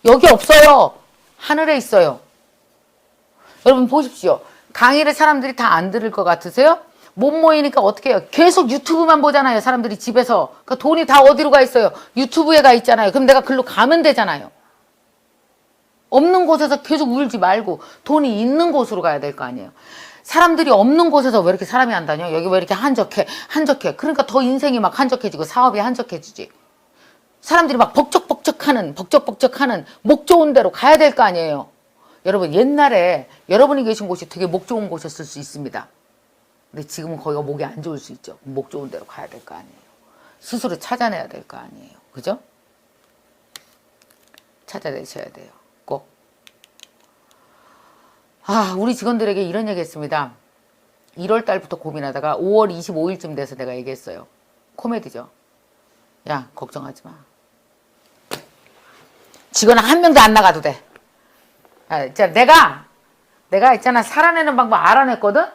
여기 없어요. 하늘에 있어요. 여러분 보십시오. 강의를 사람들이 다 안 들을 것 같으세요? 못 모이니까 어떻게 해요? 계속 유튜브만 보잖아요. 사람들이 집에서. 그러니까 돈이 다 어디로 가 있어요? 유튜브에 가 있잖아요. 그럼 내가 글로 가면 되잖아요. 없는 곳에서 계속 울지 말고 돈이 있는 곳으로 가야 될 거 아니에요. 사람들이 없는 곳에서 왜 이렇게 사람이 안 다녀? 여기 왜 이렇게 한적해? 그러니까 더 인생이 막 한적해지고 사업이 한적해지지. 사람들이 막 벅적벅적하는 목 좋은 데로 가야 될 거 아니에요. 여러분 옛날에 여러분이 계신 곳이 되게 목 좋은 곳이었을 수 있습니다. 근데 지금은 거기가 목이 안 좋을 수 있죠. 목 좋은 데로 가야 될 거 아니에요. 스스로 찾아내야 될 거 아니에요. 그죠? 찾아내셔야 돼요. 꼭. 우리 직원들에게 이런 얘기 했습니다. 1월 달부터 고민하다가 5월 25일쯤 돼서 내가 얘기했어요. 코미디죠. 야, 걱정하지 마. 직원 한 명도 안 나가도 돼. 내가 있잖아, 살아내는 방법 알아냈거든?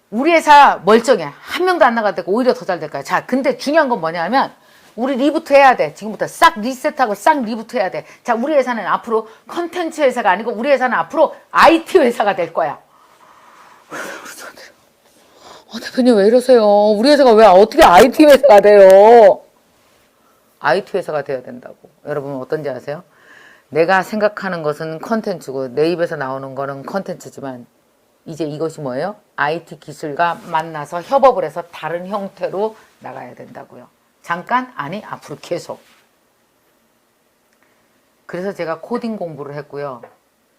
우리 회사 멀쩡해. 한 명도 안 나가도 되고 오히려 더 잘 될 거야. 자, 근데 중요한 건 뭐냐면 우리 리부트 해야 돼. 지금부터 싹 리셋하고 싹 리부트 해야 돼. 자, 우리 회사는 앞으로 컨텐츠 회사가 아니고 우리 회사는 앞으로 IT 회사가 될 거야. 대표님 왜 이러세요? 우리 회사가 왜 어떻게 IT 회사가 돼요? IT 회사가 돼야 된다고. 여러분 어떤지 아세요? 내가 생각하는 것은 컨텐츠고 내 입에서 나오는 거는 컨텐츠지만 이제 이것이 뭐예요? IT 기술과 만나서 협업을 해서 다른 형태로 나가야 된다고요. 잠깐? 아니, 앞으로 계속. 그래서 제가 코딩 공부를 했고요.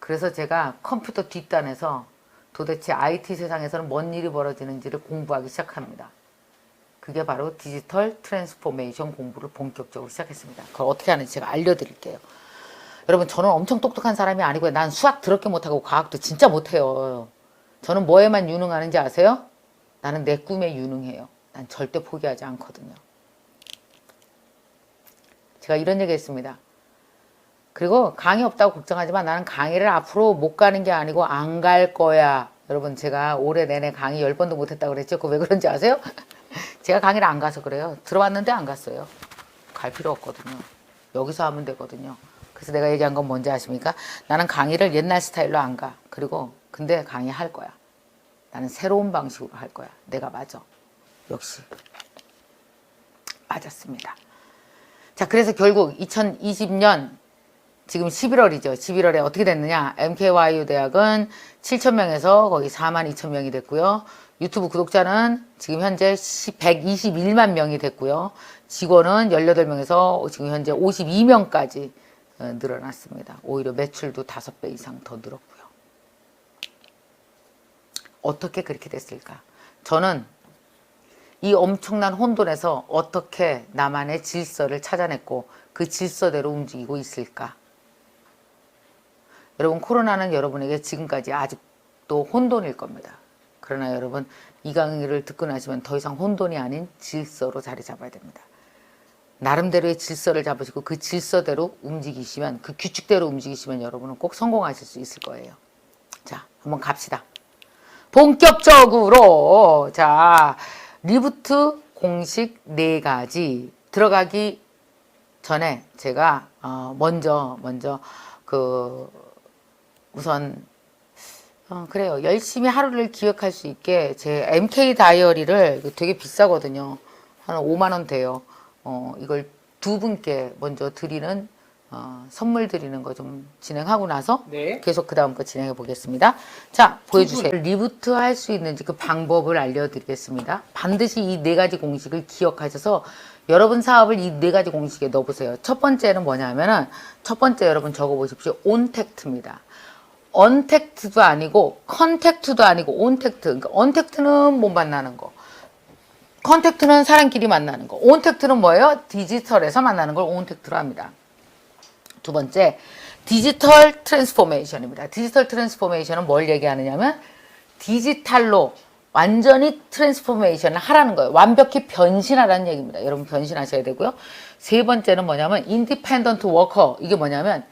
그래서 제가 컴퓨터 뒷단에서 도대체 IT 세상에서는 뭔 일이 벌어지는지를 공부하기 시작합니다. 그게 바로 디지털 트랜스포메이션 공부를 본격적으로 시작했습니다. 그걸 어떻게 하는지 제가 알려드릴게요. 여러분, 저는 엄청 똑똑한 사람이 아니고요. 난 수학 더럽게 못하고 과학도 진짜 못해요. 저는 뭐에만 유능하는지 아세요? 나는 내 꿈에 유능해요. 난 절대 포기하지 않거든요. 제가 이런 얘기 했습니다. 그리고 강의 없다고 걱정하지 마. 나는 강의를 앞으로 못 가는 게 아니고 안 갈 거야. 여러분, 제가 올해 내내 강의 10번도 못 했다고 그랬죠? 그거 왜 그런지 아세요? 제가 강의를 안 가서 그래요. 들어왔는데 안 갔어요. 갈 필요 없거든요. 여기서 하면 되거든요. 그래서 내가 얘기한 건 뭔지 아십니까? 나는 강의를 옛날 스타일로 안 가. 그리고 근데 강의 할 거야. 나는 새로운 방식으로 할 거야. 내가 맞아. 역시 맞았습니다. 자, 그래서 결국 2020년 지금 11월이죠. 11월에 어떻게 됐느냐. MKYU 대학은 7,000명에서 거기 42,000명이 됐고요. 유튜브 구독자는 지금 현재 121만 명이 됐고요. 직원은 18명에서 지금 현재 52명까지 늘어났습니다. 오히려 매출도 5배 이상 더 늘었고요. 어떻게 그렇게 됐을까? 저는 이 엄청난 혼돈에서 어떻게 나만의 질서를 찾아냈고 그 질서대로 움직이고 있을까? 여러분, 코로나는 여러분에게 지금까지 아직도 혼돈일 겁니다. 그러나 여러분, 이 강의를 듣고 나시면 더 이상 혼돈이 아닌 질서로 자리 잡아야 됩니다. 나름대로의 질서를 잡으시고 그 질서대로 움직이시면, 그 규칙대로 움직이시면 여러분은 꼭 성공하실 수 있을 거예요. 자, 한번 갑시다. 본격적으로. 자, 리부트 공식 4가지 들어가기 전에 제가 먼저 우선 그래요. 열심히 하루를 기억할 수 있게 제 MK 다이어리를 되게 비싸거든요. 한 5만 원 돼요. 이걸 2분께 먼저 드리는 선물 드리는 거 좀 진행하고 나서 네. 계속 그 다음 거 진행해 보겠습니다. 자, 보여주세요. 리부트 할 수 있는지 그 방법을 알려드리겠습니다. 반드시 이 4가지 공식을 기억하셔서 여러분 사업을 이 4가지 공식에 넣어보세요. 첫 번째는 뭐냐면은, 첫 번째 여러분 적어보십시오. 온택트입니다. 언택트도 아니고 컨택트도 아니고 온택트. 그러니까 언택트는 못 만나는 거, 컨택트는 사람끼리 만나는 거, 온택트는 뭐예요? 디지털에서 만나는 걸 온택트로 합니다. 두 번째, 디지털 트랜스포메이션입니다. 디지털 트랜스포메이션은 뭘 얘기하느냐면 디지털로 완전히 트랜스포메이션을 하라는 거예요. 완벽히 변신하라는 얘기입니다. 여러분 변신하셔야 되고요. 세 번째는 뭐냐면 인디펜던트 워커. 이게 뭐냐면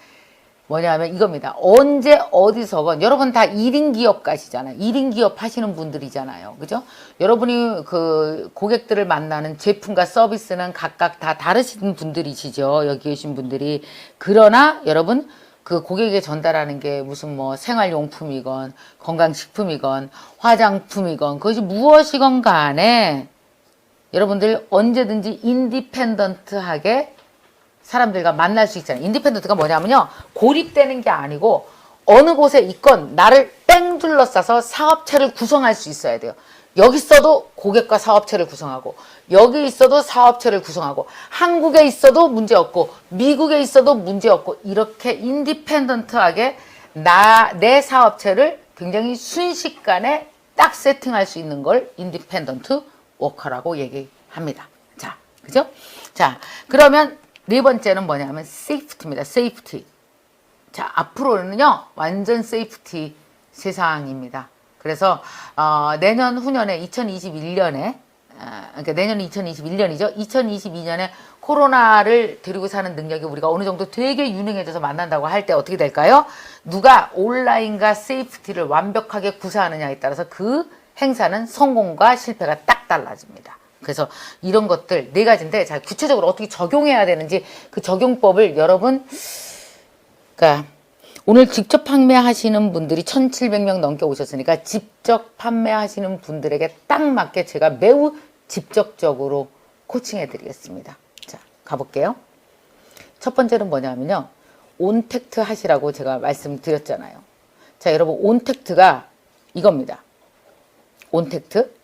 이겁니다. 언제 어디서건 여러분 다 1인 기업 가시잖아요. 1인 기업 하시는 분들이잖아요. 그죠? 여러분이 그 고객들을 만나는 제품과 서비스는 각각 다 다르신 분들이시죠. 여기 계신 분들이. 그러나 여러분 그 고객에게 전달하는 게 무슨 뭐 생활용품이건 건강식품이건 화장품이건 그것이 무엇이건 간에 여러분들 언제든지 인디펜던트하게 사람들과 만날 수 있잖아요. 인디펜던트가 뭐냐면요, 고립되는 게 아니고 어느 곳에 있건 나를 뺑 둘러싸서 사업체를 구성할 수 있어야 돼요. 여기 있어도 고객과 사업체를 구성하고, 여기 있어도 사업체를 구성하고, 한국에 있어도 문제없고 미국에 있어도 문제없고, 이렇게 인디펜던트하게 내 사업체를 굉장히 순식간에 딱 세팅할 수 있는 걸 인디펜던트 워커라고 얘기합니다. 자, 그죠? 자, 그러면 네 번째는 뭐냐면 세이프티입니다. 세이프티. 자, 앞으로는요, 완전 세이프티 세상입니다. 그래서, 내년 후년에 2021년에, 그러니까 내년이 2021년이죠. 2022년에 코로나를 데리고 사는 능력이 우리가 어느 정도 되게 유능해져서 만난다고 할 때 어떻게 될까요? 누가 온라인과 세이프티를 완벽하게 구사하느냐에 따라서 그 행사는 성공과 실패가 딱 달라집니다. 그래서 이런 것들 네 가지인데, 자, 구체적으로 어떻게 적용해야 되는지 그 적용법을 여러분, 그러니까 오늘 직접 판매하시는 분들이 1,700명 넘게 오셨으니까 직접 판매하시는 분들에게 딱 맞게 제가 매우 직접적으로 코칭해 드리겠습니다. 자, 가볼게요. 첫 번째는 뭐냐면요. 온택트 하시라고 제가 말씀드렸잖아요. 자, 여러분, 온택트가 이겁니다. 온택트.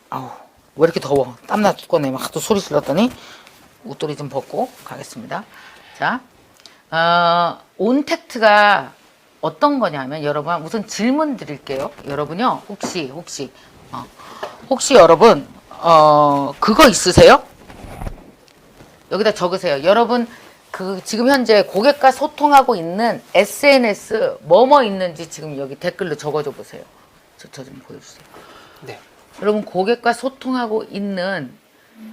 아우, 왜 이렇게 더워? 땀나 죽겠네. 막 또 소리 질렀더니 옷도리 좀 벗고 가겠습니다. 자, 온택트가 어떤 거냐면, 여러분, 우선 질문 드릴게요. 여러분요, 혹시 여러분, 그거 있으세요? 여기다 적으세요. 여러분, 지금 현재 고객과 소통하고 있는 SNS 뭐뭐 있는지 지금 여기 댓글로 적어줘 보세요. 저 좀 보여주세요. 네. 여러분, 고객과 소통하고 있는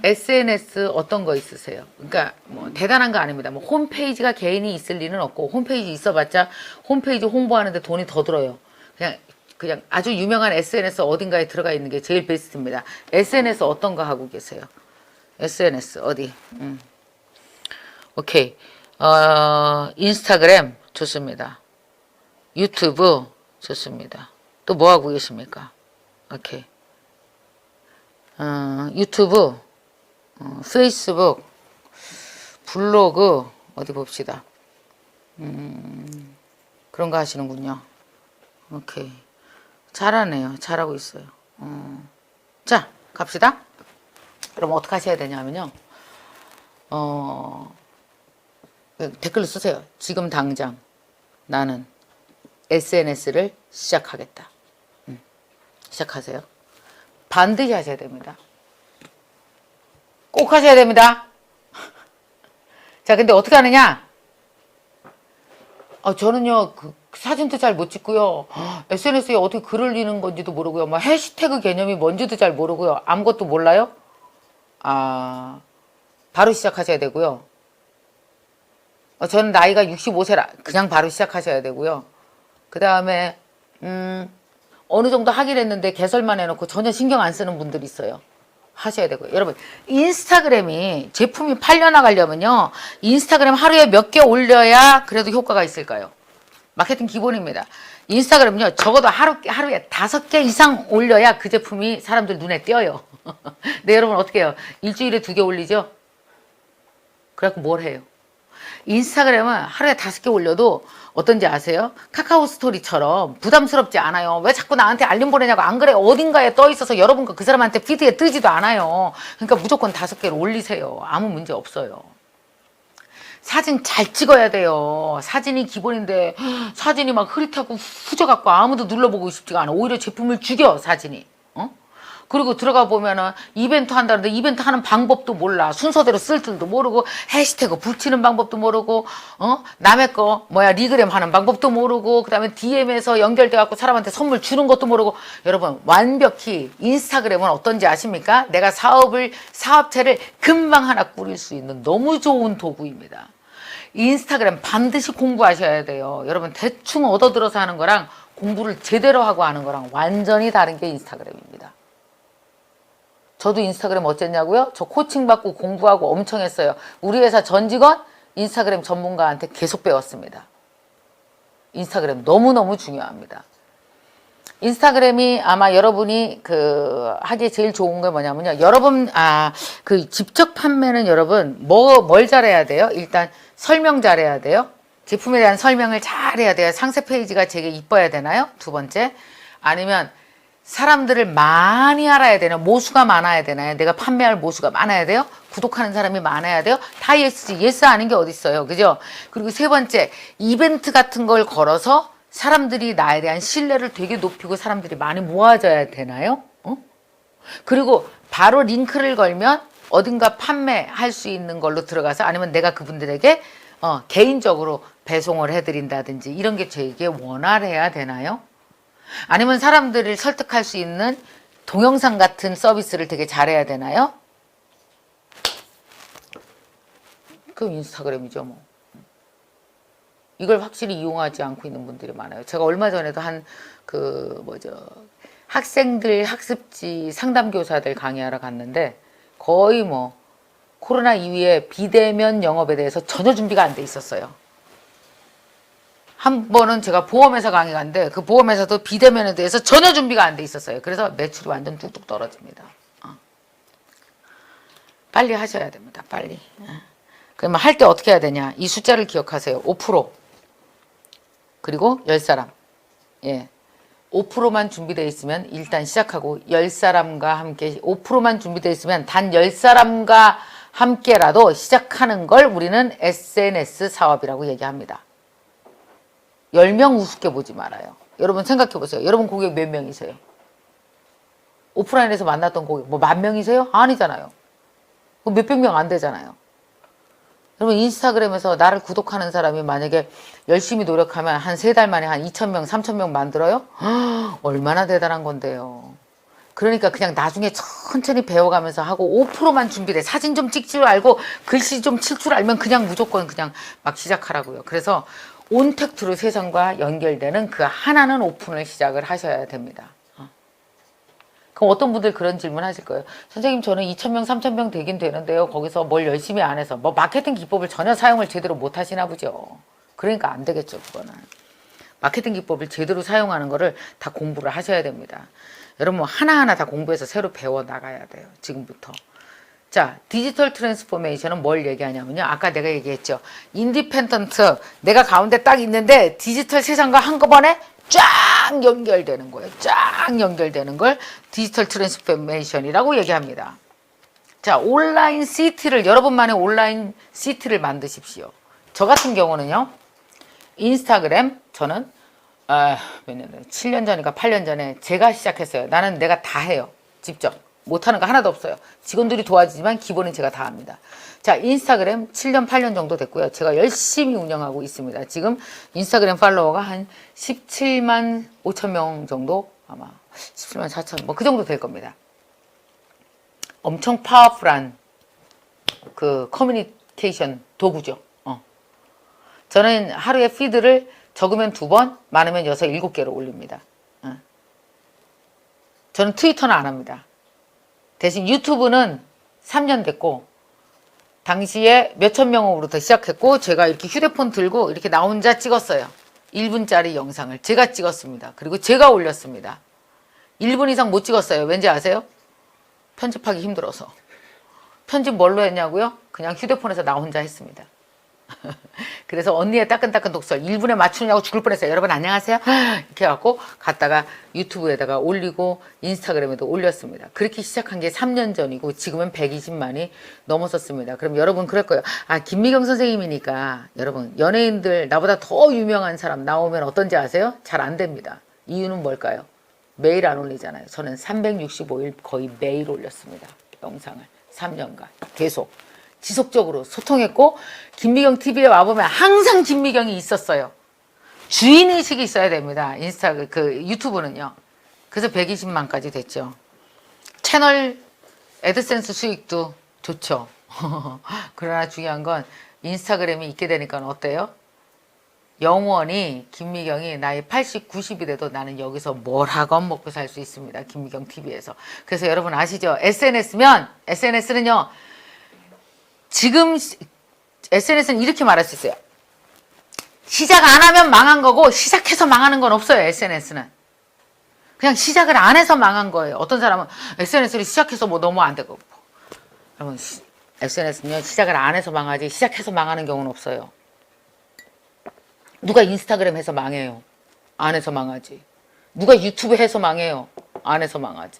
SNS 어떤 거 있으세요? 그러니까 뭐 대단한 거 아닙니다. 뭐 홈페이지가 개인이 있을 리는 없고, 홈페이지 있어봤자 홈페이지 홍보하는데 돈이 더 들어요. 그냥 아주 유명한 SNS 어딘가에 들어가 있는 게 제일 베스트입니다. SNS 어떤 거 하고 계세요? SNS 어디? 오케이. 인스타그램 좋습니다. 유튜브 좋습니다. 또 뭐 하고 계십니까? 오케이. 유튜브, 페이스북, 블로그, 어디 봅시다. 그런 거 하시는군요. 오케이. 잘하네요. 잘하고 있어요. 자, 갑시다. 그럼 어떻게 하셔야 되냐면요. 댓글로 쓰세요. 지금 당장 나는 SNS를 시작하겠다. 시작하세요. 반드시 하셔야 됩니다. 꼭 하셔야 됩니다. 자, 근데 어떻게 하느냐? 저는요, 사진도 잘 못 찍고요. SNS에 어떻게 글을 올리는 건지도 모르고요. 뭐 해시태그 개념이 뭔지도 잘 모르고요. 아무것도 몰라요? 바로 시작하셔야 되고요. 저는 나이가 65세라 그냥 바로 시작하셔야 되고요. 그 다음에 어느 정도 하긴 했는데 개설만 해놓고 전혀 신경 안 쓰는 분들이 있어요. 하셔야 되고요. 여러분, 인스타그램이 제품이 팔려나가려면요, 인스타그램 하루에 몇 개 올려야 그래도 효과가 있을까요? 마케팅 기본입니다. 인스타그램요, 적어도 하루에 5개 이상 올려야 그 제품이 사람들 눈에 띄어요. 네, 여러분 어떻게 해요? 일주일에 2개 올리죠? 그래갖고 뭘 해요? 인스타그램은 하루에 5개 올려도 어떤지 아세요? 카카오 스토리처럼 부담스럽지 않아요. 왜 자꾸 나한테 알림 보내냐고. 안 그래? 어딘가에 떠 있어서 여러분 그 사람한테 피드에 뜨지도 않아요. 그러니까 무조건 5개를 올리세요. 아무 문제 없어요. 사진 잘 찍어야 돼요. 사진이 기본인데 사진이 막 흐릿하고 후져갖고 아무도 눌러보고 싶지가 않아. 오히려 제품을 죽여, 사진이. 그리고 들어가 보면은 이벤트 한다는데 이벤트 하는 방법도 몰라. 순서대로 쓸 줄도 모르고, 해시태그 붙이는 방법도 모르고, 남의 거 리그램 하는 방법도 모르고, 그 다음에 DM에서 연결돼 갖고 사람한테 선물 주는 것도 모르고. 여러분, 완벽히 인스타그램은 어떤지 아십니까? 내가 사업체를 금방 하나 꾸릴 수 있는 너무 좋은 도구입니다. 인스타그램 반드시 공부하셔야 돼요. 여러분, 대충 얻어들어서 하는 거랑 공부를 제대로 하고 하는 거랑 완전히 다른 게 인스타그램입니다. 저도 인스타그램 어쨌냐고요? 저 코칭받고 공부하고 엄청 했어요. 우리 회사 전 직원 인스타그램 전문가한테 계속 배웠습니다. 인스타그램 너무너무 중요합니다. 인스타그램이 아마 여러분이 하기에 제일 좋은 게 뭐냐면요. 여러분, 직접 판매는 여러분, 뭘 잘해야 돼요? 일단 설명 잘해야 돼요. 제품에 대한 설명을 잘해야 돼요. 상세 페이지가 되게 이뻐야 되나요? 두 번째. 아니면 사람들을 많이 알아야 되나요? 모수가 많아야 되나요? 내가 판매할 모수가 많아야 돼요? 구독하는 사람이 많아야 돼요? 다 예스지. 예스 아닌 게 어디 있어요. 그죠? 그리고 세 번째, 이벤트 같은 걸 걸어서 사람들이 나에 대한 신뢰를 되게 높이고 사람들이 많이 모아져야 되나요? 그리고 바로 링크를 걸면 어딘가 판매할 수 있는 걸로 들어가서 아니면 내가 그분들에게 개인적으로 배송을 해드린다든지 이런 게 되게 원활해야 되나요? 아니면 사람들을 설득할 수 있는 동영상 같은 서비스를 되게 잘해야 되나요? 그럼 인스타그램이죠 뭐. 이걸 확실히 이용하지 않고 있는 분들이 많아요. 제가 얼마 전에도 학생들 학습지 상담교사들 강의하러 갔는데 거의 뭐 코로나 이후에 비대면 영업에 대해서 전혀 준비가 안 돼 있었어요. 한 번은 제가 보험회사 강의 갔는데 그 보험회사도 비대면에 대해서 전혀 준비가 안 돼 있었어요. 그래서 매출이 완전 뚝뚝 떨어집니다. 빨리 하셔야 됩니다. 빨리. 그러면 할 때 어떻게 해야 되냐. 이 숫자를 기억하세요. 5% 그리고 10사람. 예. 5%만 준비되어 있으면 일단 시작하고 10사람과 함께 5%만 준비되어 있으면 단 10사람과 함께라도 시작하는 걸 우리는 SNS 사업이라고 얘기합니다. 10명 우습게 보지 말아요. 여러분 생각해 보세요. 여러분 고객 몇 명이세요? 오프라인에서 만났던 고객 뭐 10,000명이세요? 아니잖아요. 몇백 명 안 되잖아요. 여러분 인스타그램에서 나를 구독하는 사람이 만약에 열심히 노력하면 한 3달 만에 한 2,000명, 3,000명 만들어요? 얼마나 대단한 건데요. 그러니까 그냥 나중에 천천히 배워가면서 하고 5%만 준비돼. 사진 좀 찍 줄 알고 글씨 좀 칠 줄 알면 그냥 무조건 그냥 막 시작하라고요. 그래서 온택트로 세상과 연결되는 그 하나는 오픈을 시작을 하셔야 됩니다. 그럼 어떤 분들 그런 질문 하실 거예요. 선생님 저는 2,000명, 3,000명 되긴 되는데요. 거기서 뭘 열심히 안 해서 뭐 마케팅 기법을 전혀 사용을 제대로 못 하시나 보죠. 그러니까 안 되겠죠. 그거는. 마케팅 기법을 제대로 사용하는 거를 다 공부를 하셔야 됩니다. 여러분 하나하나 다 공부해서 새로 배워 나가야 돼요. 지금부터. 자, 디지털 트랜스포메이션은 뭘 얘기하냐면요. 아까 내가 얘기했죠. 인디펜던트, 내가 가운데 딱 있는데 디지털 세상과 한꺼번에 쫙 연결되는 거예요. 쫙 연결되는 걸 디지털 트랜스포메이션이라고 얘기합니다. 자, 온라인 CT를, 여러분만의 온라인 CT를 만드십시오. 저 같은 경우는요. 인스타그램, 저는 몇 년 전에, 7년 전인가 8년 전에 제가 시작했어요. 나는 내가 다 해요. 직접. 못하는 거 하나도 없어요. 직원들이 도와주지만 기본은 제가 다 합니다. 자, 인스타그램 7년, 8년 정도 됐고요. 제가 열심히 운영하고 있습니다. 지금 인스타그램 팔로워가 한 17만 5천 명 정도? 아마 17만 4천, 뭐 그 정도 될 겁니다. 엄청 파워풀한 그 커뮤니케이션 도구죠. 저는 하루에 피드를 적으면 2번, 많으면 6, 7개로 올립니다. 저는 트위터는 안 합니다. 대신 유튜브는 3년 됐고 당시에 몇천 명으로부터 시작했고 제가 이렇게 휴대폰 들고 이렇게 나 혼자 찍었어요. 1분짜리 영상을 제가 찍었습니다. 그리고 제가 올렸습니다. 1분 이상 못 찍었어요. 왠지 아세요? 편집하기 힘들어서. 편집 뭘로 했냐고요? 그냥 휴대폰에서 나 혼자 했습니다. 그래서 언니의 따끈따끈 독설 1분에 맞추느냐고 죽을 뻔했어요. 여러분 안녕하세요. 이렇게 해갖고 갔다가 유튜브에다가 올리고 인스타그램에도 올렸습니다. 그렇게 시작한 게 3년 전이고 지금은 120만이 넘었었습니다. 그럼 여러분 그럴 거예요. 아, 김미경 선생님이니까 여러분 연예인들 나보다 더 유명한 사람 나오면 어떤지 아세요? 잘 안 됩니다. 이유는 뭘까요? 매일 안 올리잖아요. 저는 365일 거의 매일 올렸습니다. 영상을 3년간 계속 지속적으로 소통했고 김미경 TV에 와보면 항상 김미경이 있었어요. 주인의식이 있어야 됩니다. 유튜브는요. 그래서 120만까지 됐죠. 채널 애드센스 수익도 좋죠. 그러나 중요한 건 인스타그램이 있게 되니까 어때요? 영원히 김미경이 나이 80, 90이 돼도 나는 여기서 뭘 하건 먹고 살 수 있습니다. 김미경 TV에서. 그래서 여러분 아시죠? SNS는요. 지금 SNS는 이렇게 말할 수 있어요. 시작 안 하면 망한 거고 시작해서 망하는 건 없어요. SNS는. 그냥 시작을 안 해서 망한 거예요. 어떤 사람은 SNS를 시작해서 뭐 너무 안 되고. 여러분 SNS는요. 시작을 안 해서 망하지 시작해서 망하는 경우는 없어요. 누가 인스타그램 해서 망해요. 안 해서 망하지. 누가 유튜브 해서 망해요. 안 해서 망하지.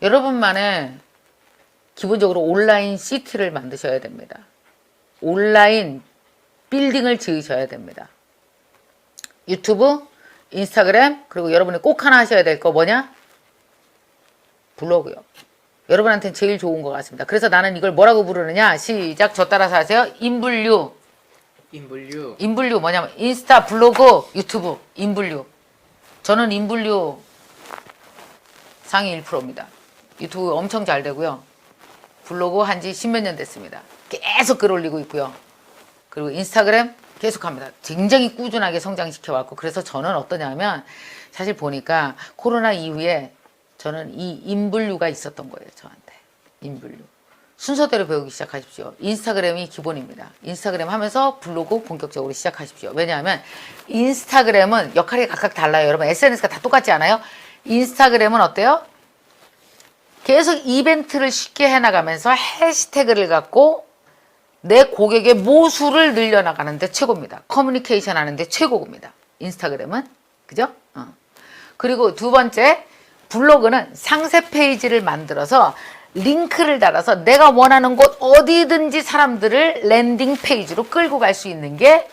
여러분만의 기본적으로 온라인 시티를 만드셔야 됩니다. 온라인 빌딩을 지으셔야 됩니다. 유튜브, 인스타그램, 그리고 여러분이 꼭 하나 하셔야 될 거 뭐냐? 블로그요. 여러분한테는 제일 좋은 것 같습니다. 그래서 나는 이걸 뭐라고 부르느냐? 시작. 저 따라서 하세요. 인분류. 인분류. 인분류 뭐냐면 인스타, 블로그, 유튜브. 인분류. 저는 인분류 상위 1%입니다. 유튜브 엄청 잘 되고요. 블로그 한지 10몇 년 됐습니다. 계속 글 올리고 있고요. 그리고 인스타그램 계속합니다. 굉장히 꾸준하게 성장시켜왔고, 그래서 저는 어떠냐면 사실 보니까 코로나 이후에 저는 이 인분류가 있었던 거예요. 저한테 인분류 순서대로 배우기 시작하십시오. 인스타그램이 기본입니다. 인스타그램 하면서 블로그 본격적으로 시작하십시오. 왜냐하면 인스타그램은 역할이 각각 달라요. 여러분 SNS가 다 똑같지 않아요? 인스타그램은 어때요? 계속 이벤트를 쉽게 해나가면서 해시태그를 갖고 내 고객의 모수를 늘려나가는데 최고입니다. 커뮤니케이션 하는데 최고입니다. 인스타그램은. 그죠? 그리고 두 번째, 블로그는 상세 페이지를 만들어서 링크를 달아서 내가 원하는 곳 어디든지 사람들을 랜딩 페이지로 끌고 갈 수 있는 게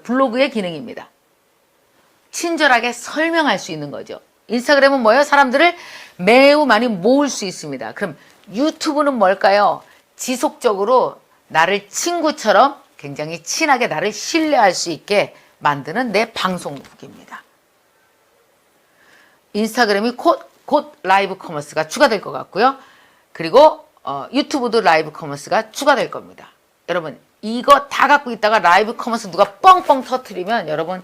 블로그의 기능입니다. 친절하게 설명할 수 있는 거죠. 인스타그램은 뭐예요? 사람들을 매우 많이 모을 수 있습니다. 그럼 유튜브는 뭘까요? 지속적으로 나를 친구처럼 굉장히 친하게 나를 신뢰할 수 있게 만드는 내 방송국입니다. 인스타그램이 곧 라이브 커머스가 추가될 것 같고요. 그리고 유튜브도 라이브 커머스가 추가될 겁니다. 여러분 이거 다 갖고 있다가 라이브 커머스 누가 뻥뻥 터트리면 여러분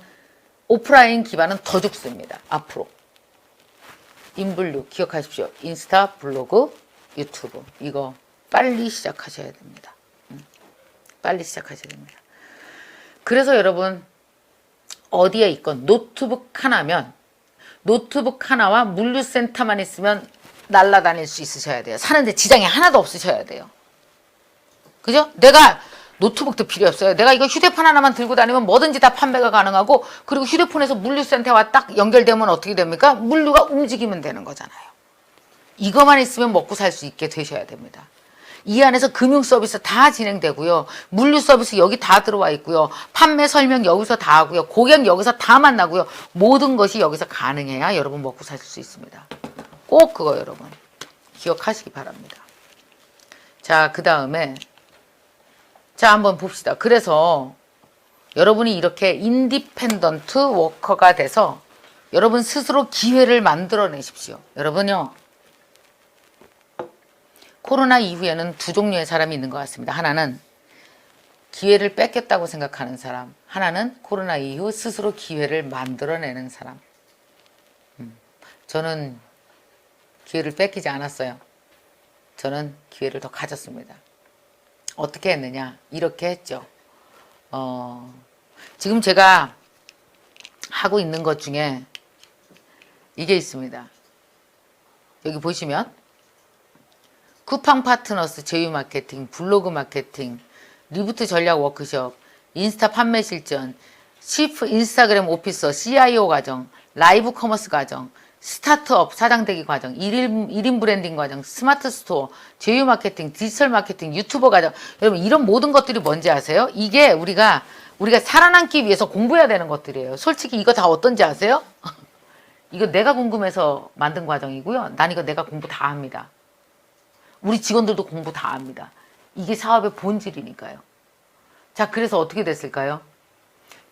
오프라인 기반은 더 죽습니다. 앞으로. 인분류 기억하십시오. 인스타, 블로그, 유튜브 이거 빨리 시작하셔야 됩니다. 빨리 시작하셔야 됩니다. 그래서 여러분 어디에 있건 노트북 하나면 노트북 하나와 물류센터만 있으면 날아다닐 수 있으셔야 돼요. 사는데 지장이 하나도 없으셔야 돼요. 그죠? 내가 노트북도 필요 없어요. 내가 이거 휴대폰 하나만 들고 다니면 뭐든지 다 판매가 가능하고, 그리고 휴대폰에서 물류센터와 딱 연결되면 어떻게 됩니까? 물류가 움직이면 되는 거잖아요. 이거만 있으면 먹고 살 수 있게 되셔야 됩니다. 이 안에서 금융 서비스 다 진행되고요. 물류 서비스 여기 다 들어와 있고요. 판매 설명 여기서 다 하고요. 고객 여기서 다 만나고요. 모든 것이 여기서 가능해야 여러분 먹고 살 수 있습니다. 꼭 그거 여러분 기억하시기 바랍니다. 자, 그 다음에 자 한번 봅시다. 그래서 여러분이 이렇게 인디펜던트 워커가 돼서 여러분 스스로 기회를 만들어내십시오. 여러분요. 코로나 이후에는 두 종류의 사람이 있는 것 같습니다. 하나는 기회를 뺏겼다고 생각하는 사람, 하나는 코로나 이후 스스로 기회를 만들어내는 사람. 저는 기회를 뺏기지 않았어요. 저는 기회를 더 가졌습니다. 어떻게 했느냐? 이렇게 했죠. 지금 제가 하고 있는 것 중에 이게 있습니다. 여기 보시면 쿠팡 파트너스 제휴 마케팅, 블로그 마케팅, 리부트 전략 워크숍, 인스타 판매 실전, 치프 인스타그램 오피서, CIO 과정, 라이브 커머스 과정, 스타트업 사장 되기 과정, 1인 브랜딩 과정, 스마트 스토어, 제휴 마케팅, 디지털 마케팅, 유튜버 과정. 여러분 이런 모든 것들이 뭔지 아세요? 이게 우리가 살아남기 위해서 공부해야 되는 것들이에요. 솔직히 이거 다 어떤지 아세요? 이거 내가 궁금해서 만든 과정이고요. 난 이거 내가 공부 다 합니다. 우리 직원들도 공부 다 합니다. 이게 사업의 본질이니까요. 자, 그래서 어떻게 됐을까요?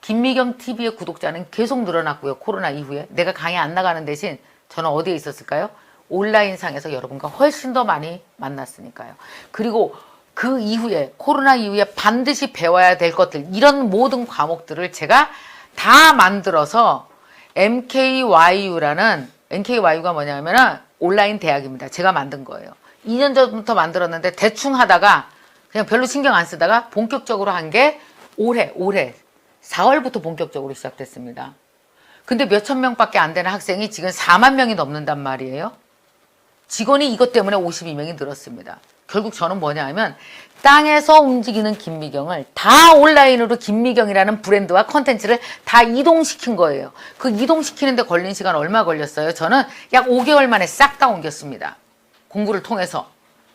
김미경 TV의 구독자는 계속 늘어났고요. 코로나 이후에. 내가 강의 안 나가는 대신 저는 어디에 있었을까요? 온라인상에서 여러분과 훨씬 더 많이 만났으니까요. 그리고 그 이후에 코로나 이후에 반드시 배워야 될 것들, 이런 모든 과목들을 제가 다 만들어서 MKYU라는, MKYU가 뭐냐면 온라인 대학입니다. 제가 만든 거예요. 2년 전부터 만들었는데 대충 하다가 그냥 별로 신경 안 쓰다가 본격적으로 한 게 올해 4월부터 본격적으로 시작됐습니다. 근데 몇천 명밖에 안 되는 학생이 지금 4만 명이 넘는단 말이에요. 직원이 이것 때문에 52명이 늘었습니다. 결국 저는 뭐냐 하면 땅에서 움직이는 김미경을 다 온라인으로 김미경이라는 브랜드와 컨텐츠를 다 이동시킨 거예요. 그 이동시키는데 걸린 시간 얼마 걸렸어요? 저는 약 5개월 만에 싹 다 옮겼습니다. 공부를 통해서.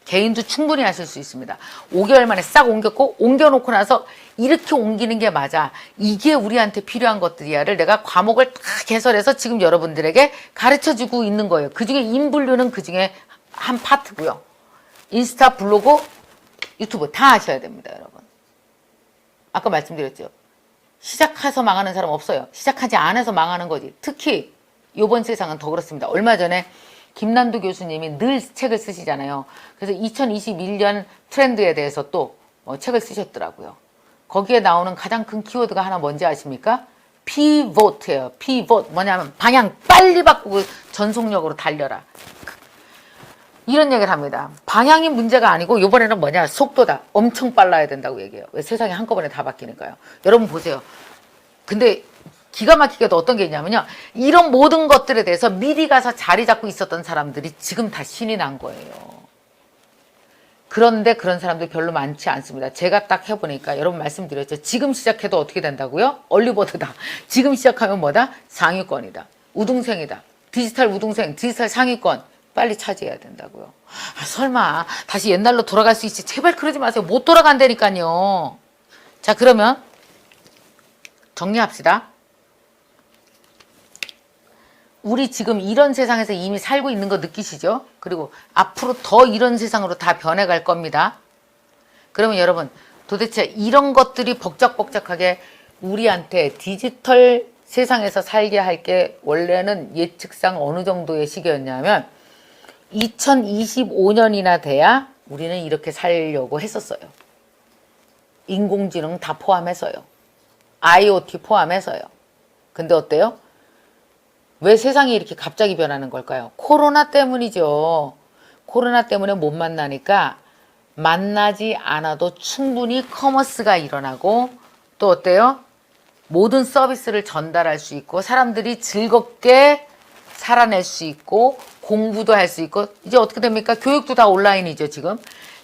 개인도 충분히 하실 수 있습니다. 5개월 만에 싹 옮겼고 옮겨놓고 나서 이렇게 옮기는 게 맞아. 이게 우리한테 필요한 것들이야를 내가 과목을 다 개설해서 지금 여러분들에게 가르쳐주고 있는 거예요. 그중에 인분류는 그중에 한 파트고요. 인스타, 블로그, 유튜브 다 하셔야 됩니다, 여러분. 아까 말씀드렸죠. 시작해서 망하는 사람 없어요. 시작하지 않아서 망하는 거지. 특히 이번 세상은 더 그렇습니다. 얼마 전에 김난도 교수님이 늘 책을 쓰시잖아요. 그래서 2021년 트렌드에 대해서 또 책을 쓰셨더라고요. 거기에 나오는 가장 큰 키워드가 하나 뭔지 아십니까? 피보트예요. 피보트. 뭐냐면 방향 빨리 바꾸고 전속력으로 달려라. 이런 얘기를 합니다. 방향이 문제가 아니고 이번에는 뭐냐? 속도다. 엄청 빨라야 된다고 얘기해요. 왜 세상이 한꺼번에 다 바뀌니까요. 여러분 보세요. 근데 기가 막히게도 어떤 게 있냐면요. 이런 모든 것들에 대해서 미리 가서 자리 잡고 있었던 사람들이 지금 다 신이 난 거예요. 그런데 그런 사람들 별로 많지 않습니다. 제가 딱 해보니까 여러분 말씀드렸죠. 지금 시작해도 어떻게 된다고요? 얼리버드다. 지금 시작하면 뭐다? 상위권이다. 우등생이다. 디지털 우등생, 디지털 상위권. 빨리 차지해야 된다고요. 아, 설마 다시 옛날로 돌아갈 수 있지? 제발 그러지 마세요. 못 돌아간다니까요. 자, 그러면 정리합시다. 우리 지금 이런 세상에서 이미 살고 있는 거 느끼시죠? 그리고 앞으로 더 이런 세상으로 다 변해갈 겁니다. 그러면 여러분 도대체 이런 것들이 복잡복잡하게 우리한테 디지털 세상에서 살게 할 게 원래는 예측상 어느 정도의 시기였냐면 2025년이나 돼야 우리는 이렇게 살려고 했었어요. 인공지능 다 포함해서요. IoT 포함해서요. 근데 어때요? 왜 세상이 이렇게 갑자기 변하는 걸까요? 코로나 때문이죠. 코로나 때문에 못 만나니까 만나지 않아도 충분히 커머스가 일어나고 또 어때요? 모든 서비스를 전달할 수 있고 사람들이 즐겁게 살아낼 수 있고 공부도 할 수 있고 이제 어떻게 됩니까? 교육도 다 온라인이죠 지금.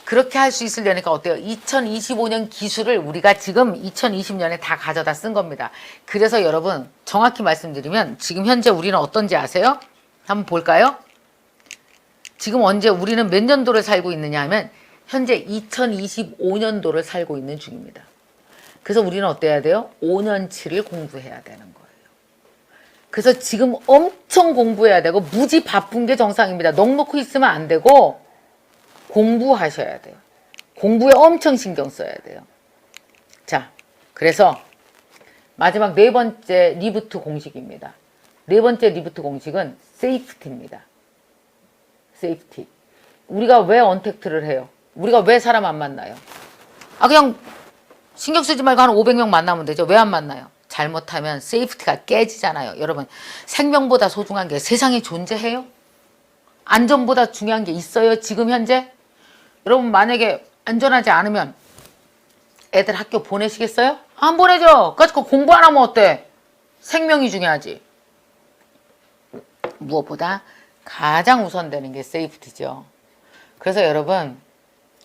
그렇게 할 수 있으려니까 어때요? 2025년 기술을 우리가 지금 2020년에 다 가져다 쓴 겁니다. 그래서 여러분 정확히 말씀드리면 지금 현재 우리는 어떤지 아세요? 한번 볼까요? 지금 언제 우리는 몇 년도를 살고 있느냐 하면 현재 2025년도를 살고 있는 중입니다. 그래서 우리는 어때야 돼요? 5년치를 공부해야 되는 거예요. 그래서 지금 엄청 공부해야 되고 무지 바쁜 게 정상입니다. 넋놓고 있으면 안 되고 공부하셔야 돼요. 공부에 엄청 신경 써야 돼요. 자, 그래서 마지막 네 번째 리부트 공식입니다. 네 번째 리부트 공식은 세이프티입니다. 세이프티. 우리가 왜 언택트를 해요? 우리가 왜 사람 안 만나요? 아, 그냥 신경 쓰지 말고 한 500명 만나면 되죠. 왜 안 만나요? 잘못하면 세이프티가 깨지잖아요. 여러분, 생명보다 소중한 게 세상에 존재해요? 안전보다 중요한 게 있어요? 지금 현재? 여러분 만약에 안전하지 않으면 애들 학교 보내시겠어요? 안 보내죠. 그러니까 공부 안 하면 어때? 생명이 중요하지. 무엇보다 가장 우선되는 게 세이프티죠. 그래서 여러분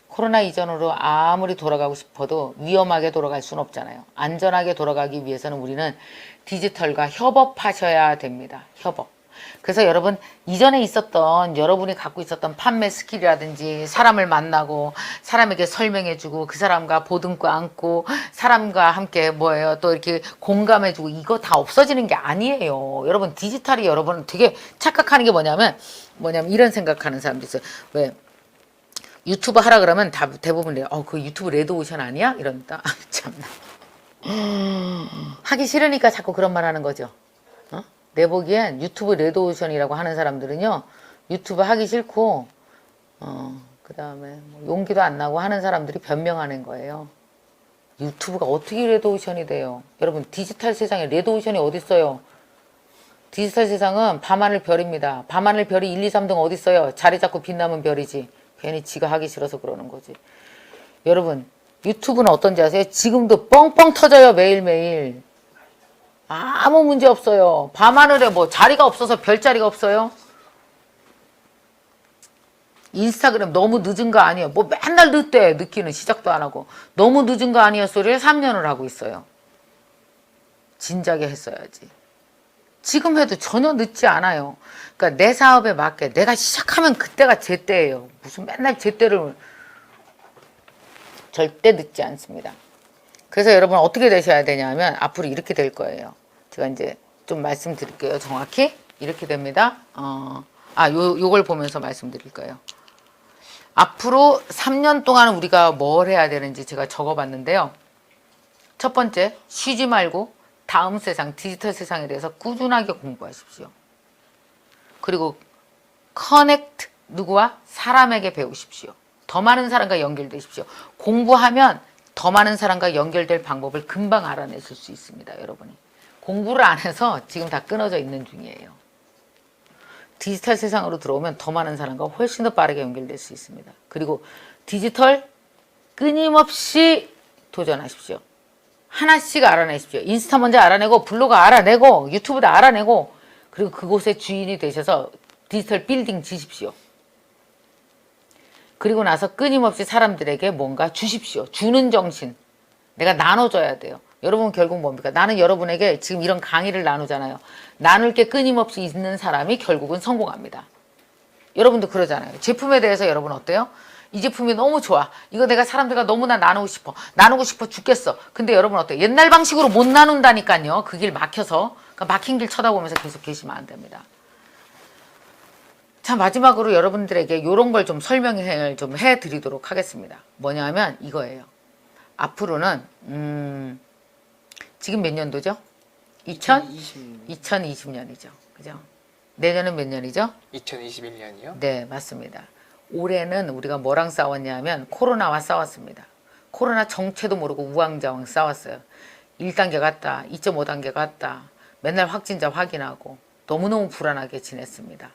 코로나 이전으로 아무리 돌아가고 싶어도 위험하게 돌아갈 수는 없잖아요. 안전하게 돌아가기 위해서는 우리는 디지털과 협업하셔야 됩니다. 협업. 그래서 여러분 이전에 있었던 여러분이 갖고 있었던 판매 스킬이라든지 사람을 만나고 사람에게 설명해주고 그 사람과 보듬고 안고 사람과 함께 뭐예요 또 이렇게 공감해주고 이거 다 없어지는 게 아니에요. 여러분 디지털이 여러분 되게 착각하는 게 뭐냐면 이런 생각하는 사람도 있어요. 왜 유튜브 하라 그러면 대부분 그 유튜브 레드오션 아니야? 이런다. 참나. 하기 싫으니까 자꾸 그런 말 하는 거죠. 내 보기엔 유튜브 레드오션이라고 하는 사람들은요 유튜브 하기 싫고 그 다음에 용기도 안 나고 하는 사람들이 변명하는 거예요. 유튜브가 어떻게 레드오션이 돼요? 여러분 디지털 세상에 레드오션이 어디 있어요? 디지털 세상은 밤하늘 별입니다. 밤하늘 별이 1, 2, 3등 어디 있어요? 자리 잡고 빛나면 별이지. 괜히 지가 하기 싫어서 그러는 거지. 여러분 유튜브는 어떤지 아세요? 지금도 뻥뻥 터져요. 매일매일. 아무 문제 없어요. 밤하늘에 뭐 자리가 없어서 별자리가 없어요? 인스타그램 너무 늦은 거 아니에요? 뭐 맨날 늦대. 늦기는 시작도 안 하고. 너무 늦은 거 아니에요 소리를 3년을 하고 있어요. 진작에 했어야지. 지금 해도 전혀 늦지 않아요. 그러니까 내 사업에 맞게 내가 시작하면 그때가 제 때예요. 무슨 맨날 제 때를 절대 늦지 않습니다. 그래서 여러분 어떻게 되셔야 되냐면 앞으로 이렇게 될 거예요. 제가 이제 좀 말씀드릴게요. 정확히 이렇게 됩니다. 요걸 보면서 말씀드릴 거예요. 앞으로 3년 동안 우리가 뭘 해야 되는지 제가 적어봤는데요. 첫 번째, 쉬지 말고 다음 세상, 디지털 세상에 대해서 꾸준하게 공부하십시오. 그리고 커넥트, 누구와? 사람에게 배우십시오. 더 많은 사람과 연결되십시오. 공부하면 더 많은 사람과 연결될 방법을 금방 알아내실 수 있습니다. 여러분이. 공부를 안 해서 지금 다 끊어져 있는 중이에요. 디지털 세상으로 들어오면 더 많은 사람과 훨씬 더 빠르게 연결될 수 있습니다. 그리고 디지털 끊임없이 도전하십시오. 하나씩 알아내십시오. 인스타 먼저 알아내고 블로그 알아내고 유튜브도 알아내고 그리고 그곳의 주인이 되셔서 디지털 빌딩 지십시오. 그리고 나서 끊임없이 사람들에게 뭔가 주십시오. 주는 정신. 내가 나눠줘야 돼요. 여러분 결국 뭡니까? 나는 여러분에게 지금 이런 강의를 나누잖아요. 나눌 게 끊임없이 있는 사람이 결국은 성공합니다. 여러분도 그러잖아요. 제품에 대해서 여러분 어때요? 이 제품이 너무 좋아. 이거 내가 사람들과 너무나 나누고 싶어. 나누고 싶어 죽겠어. 근데 여러분 어때요? 옛날 방식으로 못 나눈다니까요. 그 길 막혀서. 그러니까 막힌 길 쳐다보면서 계속 계시면 안 됩니다. 자, 마지막으로 여러분들에게 이런 걸 좀 설명을 좀 해드리도록 하겠습니다. 뭐냐면 이거예요. 앞으로는 지금 몇 년도죠? 2020년이죠. 그죠? 내년은 몇 년이죠? 2021년이요? 네, 맞습니다. 올해는 우리가 뭐랑 싸웠냐면 코로나와 싸웠습니다. 코로나 정체도 모르고 우왕좌왕 싸웠어요. 1단계 갔다, 2.5단계 갔다, 맨날 확진자 확인하고 너무너무 불안하게 지냈습니다.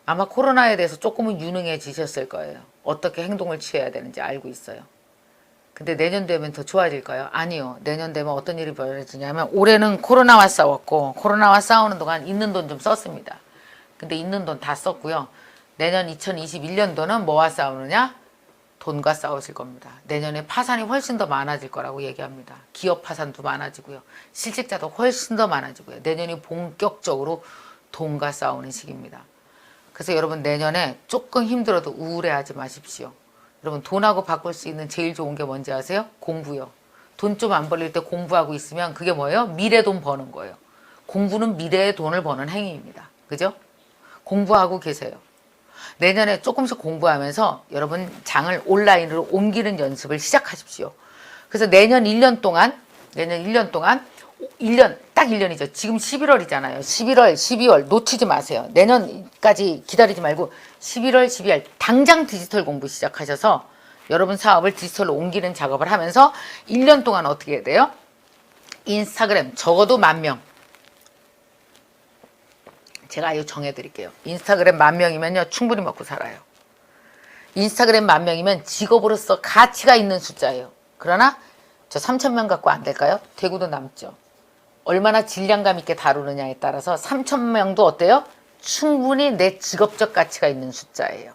아마 코로나에 대해서 조금은 유능해지셨을 거예요. 어떻게 행동을 취해야 되는지 알고 있어요. 근데 내년 되면 더 좋아질까요? 아니요. 내년 되면 어떤 일이 벌어지냐면 올해는 코로나와 싸웠고 코로나와 싸우는 동안 있는 돈 좀 썼습니다. 근데 있는 돈 다 썼고요. 내년 2021년도는 뭐와 싸우느냐? 돈과 싸우실 겁니다. 내년에 파산이 훨씬 더 많아질 거라고 얘기합니다. 기업 파산도 많아지고요. 실직자도 훨씬 더 많아지고요. 내년이 본격적으로 돈과 싸우는 시기입니다. 그래서 여러분 내년에 조금 힘들어도 우울해하지 마십시오. 여러분 돈하고 바꿀 수 있는 제일 좋은 게 뭔지 아세요? 공부요. 돈 좀 안 벌릴 때 공부하고 있으면 그게 뭐예요? 미래 돈 버는 거예요. 공부는 미래의 돈을 버는 행위입니다. 그죠? 공부하고 계세요. 내년에 조금씩 공부하면서 여러분 장을 온라인으로 옮기는 연습을 시작하십시오. 그래서 내년 1년 동안 1년 딱 1년이죠. 지금 11월이잖아요. 11월, 12월 놓치지 마세요. 내년까지 기다리지 말고 11월, 12월 당장 디지털 공부 시작하셔서 여러분 사업을 디지털로 옮기는 작업을 하면서 1년 동안 어떻게 해야 돼요? 인스타그램 적어도 10,000명. 제가 아유 정해드릴게요. 인스타그램 10,000명이면요 충분히 먹고 살아요. 인스타그램 10,000명이면 직업으로서 가치가 있는 숫자예요. 그러나 저 3,000명 갖고 안 될까요? 대구도 남죠. 얼마나 질량감 있게 다루느냐에 따라서 3,000명도 어때요? 충분히 내 직업적 가치가 있는 숫자예요.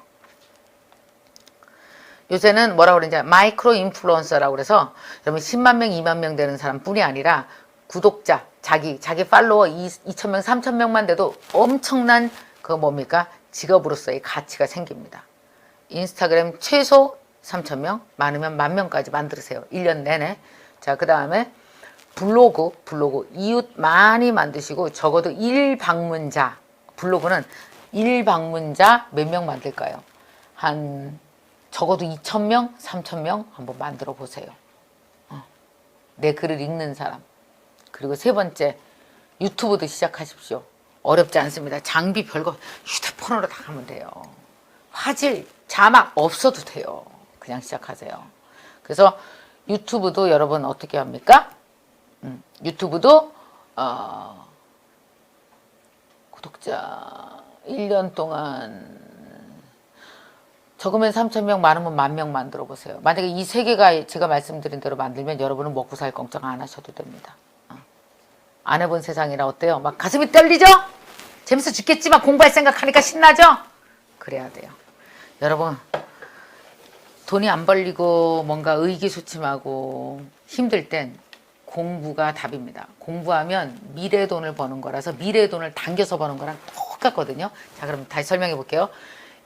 요새는 뭐라고 그러냐 마이크로 인플루언서라고 그래서 여러분 10만 명, 2만 명 되는 사람뿐이 아니라 구독자, 자기 팔로워 2,000명, 3,000명만 돼도 엄청난 그 뭡니까? 직업으로서의 가치가 생깁니다. 인스타그램 최소 3,000명, 많으면 10,000명까지 만들으세요. 1년 내내. 자, 그 다음에 블로그 이웃 많이 만드시고 적어도 1방문자 블로그는 1방문자 몇 명 만들까요? 한 적어도 2,000명, 3,000명 한번 만들어 보세요. 내 글을 읽는 사람. 그리고 세 번째 유튜브도 시작하십시오. 어렵지 않습니다. 장비 별거 휴대폰으로 다 하면 돼요. 화질, 자막 없어도 돼요. 그냥 시작하세요. 그래서 유튜브도 여러분 어떻게 합니까? 유튜브도 구독자 1년 동안 적으면 3,000명, 많으면 10,000명 만들어 보세요. 만약에 이 세 개가 제가 말씀드린 대로 만들면 여러분은 먹고 살 걱정 안 하셔도 됩니다. 안 해본 세상이라 어때요? 막 가슴이 떨리죠? 재밌어 죽겠지만 공부할 생각하니까 신나죠? 그래야 돼요. 여러분 돈이 안 벌리고 뭔가 의기소침하고 힘들 땐 공부가 답입니다. 공부하면 미래 돈을 버는 거라서 미래 돈을 당겨서 버는 거랑 똑같거든요. 자, 그럼 다시 설명해 볼게요.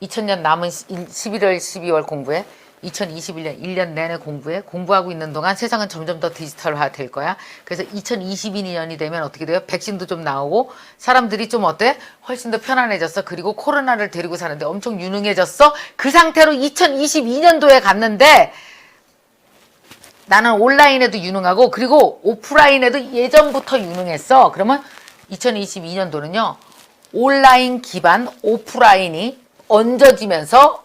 2000년 남은 11월, 12월 공부해. 2021년 1년 내내 공부해. 공부하고 있는 동안 세상은 점점 더 디지털화 될 거야. 그래서 2022년이 되면 어떻게 돼요? 백신도 좀 나오고 사람들이 좀 어때? 훨씬 더 편안해졌어. 그리고 코로나를 데리고 사는데 엄청 유능해졌어. 그 상태로 2022년도에 갔는데 나는 온라인에도 유능하고 그리고 오프라인에도 예전부터 유능했어. 그러면 2022년도는요. 온라인 기반 오프라인이 얹어지면서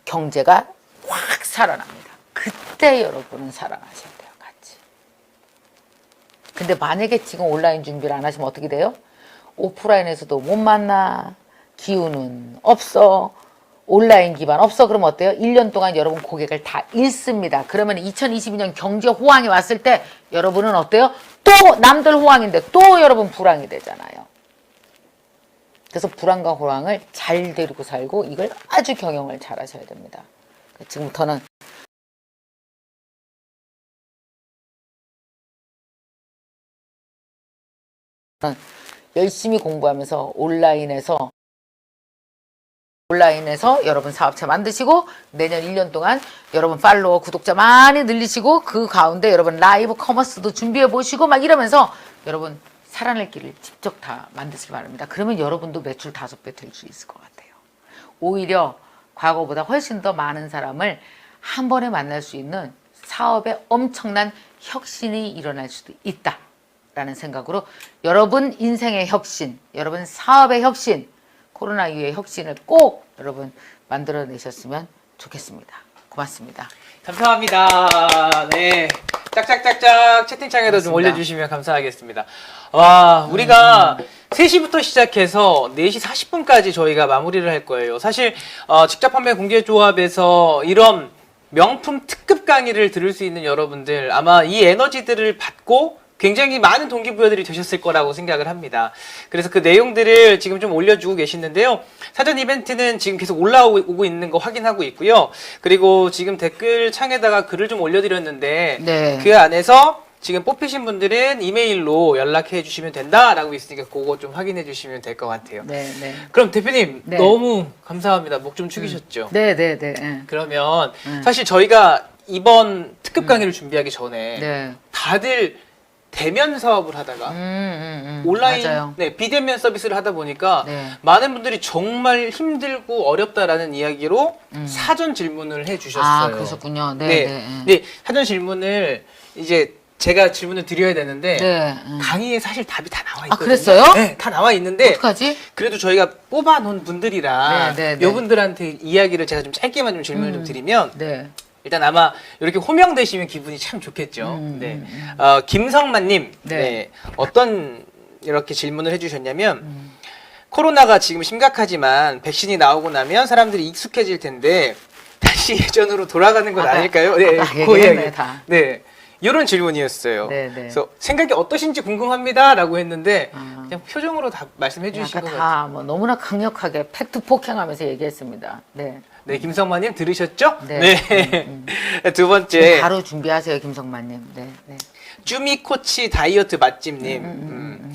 경제가 확 살아납니다. 그때 여러분은 살아나셔야 돼요. 같이. 근데 만약에 지금 온라인 준비를 안 하시면 어떻게 돼요? 오프라인에서도 못 만나. 기운은 없어. 온라인 기반 없어. 그러면 어때요? 1년 동안 여러분 고객을 다 잃습니다. 그러면 2022년 경제 호황이 왔을 때 여러분은 어때요? 또 남들 호황인데 또 여러분 불황이 되잖아요. 그래서 불황과 호황을 잘 데리고 살고 이걸 아주 경영을 잘 하셔야 됩니다. 지금부터는 열심히 공부하면서 온라인에서 여러분 사업체 만드시고 내년 1년 동안 여러분 팔로워 구독자 많이 늘리시고 그 가운데 여러분 라이브 커머스도 준비해 보시고 막 이러면서 여러분 살아낼 길을 직접 다 만드시기 바랍니다. 그러면 여러분도 매출 5배 될 수 있을 것 같아요. 오히려 과거보다 훨씬 더 많은 사람을 한 번에 만날 수 있는 사업에 엄청난 혁신이 일어날 수도 있다라는 생각으로 여러분 인생의 혁신, 여러분 사업의 혁신, 코로나 이후의 혁신을 꼭 여러분 만들어내셨으면 좋겠습니다. 고맙습니다. 감사합니다. 네. 짝짝짝짝 채팅창에도 좀 고맙습니다. 올려주시면 감사하겠습니다. 와, 우리가 3시부터 시작해서 4시 40분까지 저희가 마무리를 할 거예요. 사실 직접 판매 공개조합에서 이런 명품 특급 강의를 들을 수 있는 여러분들 아마 이 에너지들을 받고 굉장히 많은 동기부여들이 되셨을 거라고 생각을 합니다. 그래서 그 내용들을 지금 좀 올려주고 계시는데요. 사전 이벤트는 지금 계속 올라오고 있는 거 확인하고 있고요. 그리고 지금 댓글 창에다가 글을 좀 올려드렸는데 네. 그 안에서 지금 뽑히신 분들은 이메일로 연락해 주시면 된다라고 있으니까 그거 좀 확인해 주시면 될 것 같아요. 네, 네. 그럼 대표님 네. 너무 감사합니다. 목 좀 축이셨죠? 네, 네, 네. 네. 그러면 사실 저희가 이번 특급 강의를 준비하기 전에 네. 다들 대면 사업을 하다가 온라인 맞아요. 네, 비대면 서비스를 하다 보니까 네. 많은 분들이 정말 힘들고 어렵다라는 이야기로 사전 질문을 해주셨어요. 아, 그러셨군요. 네, 네, 네. 네, 사전 질문을 이제 제가 질문을 드려야 되는데 네. 강의에 사실 답이 다 나와 아, 있거든요. 그랬어요? 네, 다 나와 있는데 어떡하지? 그래도 저희가 뽑아놓은 분들이라 네, 네, 네. 요분들한테 이야기를 제가 좀 짧게만 좀 질문을 좀 드리면 네. 일단 아마 이렇게 호명되시면 기분이 참 좋겠죠. 네. 김성만님, 네. 네. 어떤 이렇게 질문을 해주셨냐면 코로나가 지금 심각하지만 백신이 나오고 나면 사람들이 익숙해질 텐데 다시 예전으로 돌아가는 건 아까- 아닐까요? 네, 아까 그 얘기했네, 이야기. 다. 네. 이런 질문이었어요. 네, 네. 그래서 생각이 어떠신지 궁금합니다라고 했는데 그냥 표정으로 다 말씀해 주신 아까 것 같아요. 다 뭐 너무나 강력하게 팩트 폭행하면서 얘기했습니다. 네. 네, 김성만님 들으셨죠? 네. 두 번째. 바로 준비하세요, 김성만님. 네, 네. 쭈미코치 다이어트 맛집님.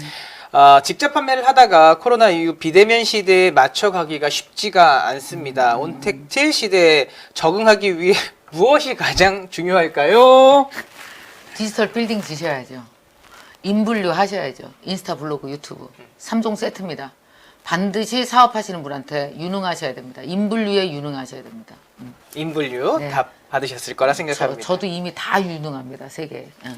직접 판매를 하다가 코로나 이후 비대면 시대에 맞춰가기가 쉽지가 않습니다. 온택트 시대에 적응하기 위해 무엇이 가장 중요할까요? 디지털 빌딩 지셔야죠. 인분류 하셔야죠. 인스타, 블로그, 유튜브. 3종 세트입니다. 반드시 사업하시는 분한테 유능하셔야 됩니다. 인분류에 유능하셔야 됩니다. 인분류 네. 답 받으셨을 거라 생각합니다. 저도 이미 다 유능합니다. 세 개. 응.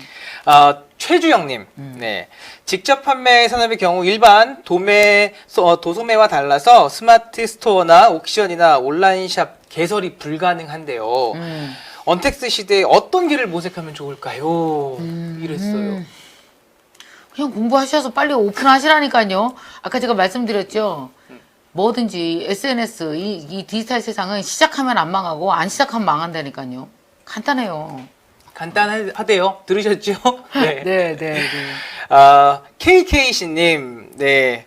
최주영님, 네. 직접 판매 산업의 경우 일반 도소매와 달라서 스마트 스토어나 옥션이나 온라인샵 개설이 불가능한데요. 언택스 시대에 어떤 길을 모색하면 좋을까요? 이랬어요. 그냥 공부하셔서 빨리 오픈하시라니까요. 아까 제가 말씀드렸죠. 뭐든지 SNS, 이 디지털 세상은 시작하면 안 망하고 안 시작하면 망한다니까요. 간단해요. 간단하대요. 들으셨죠? 네. 네, 네, 네. KKC님, 네.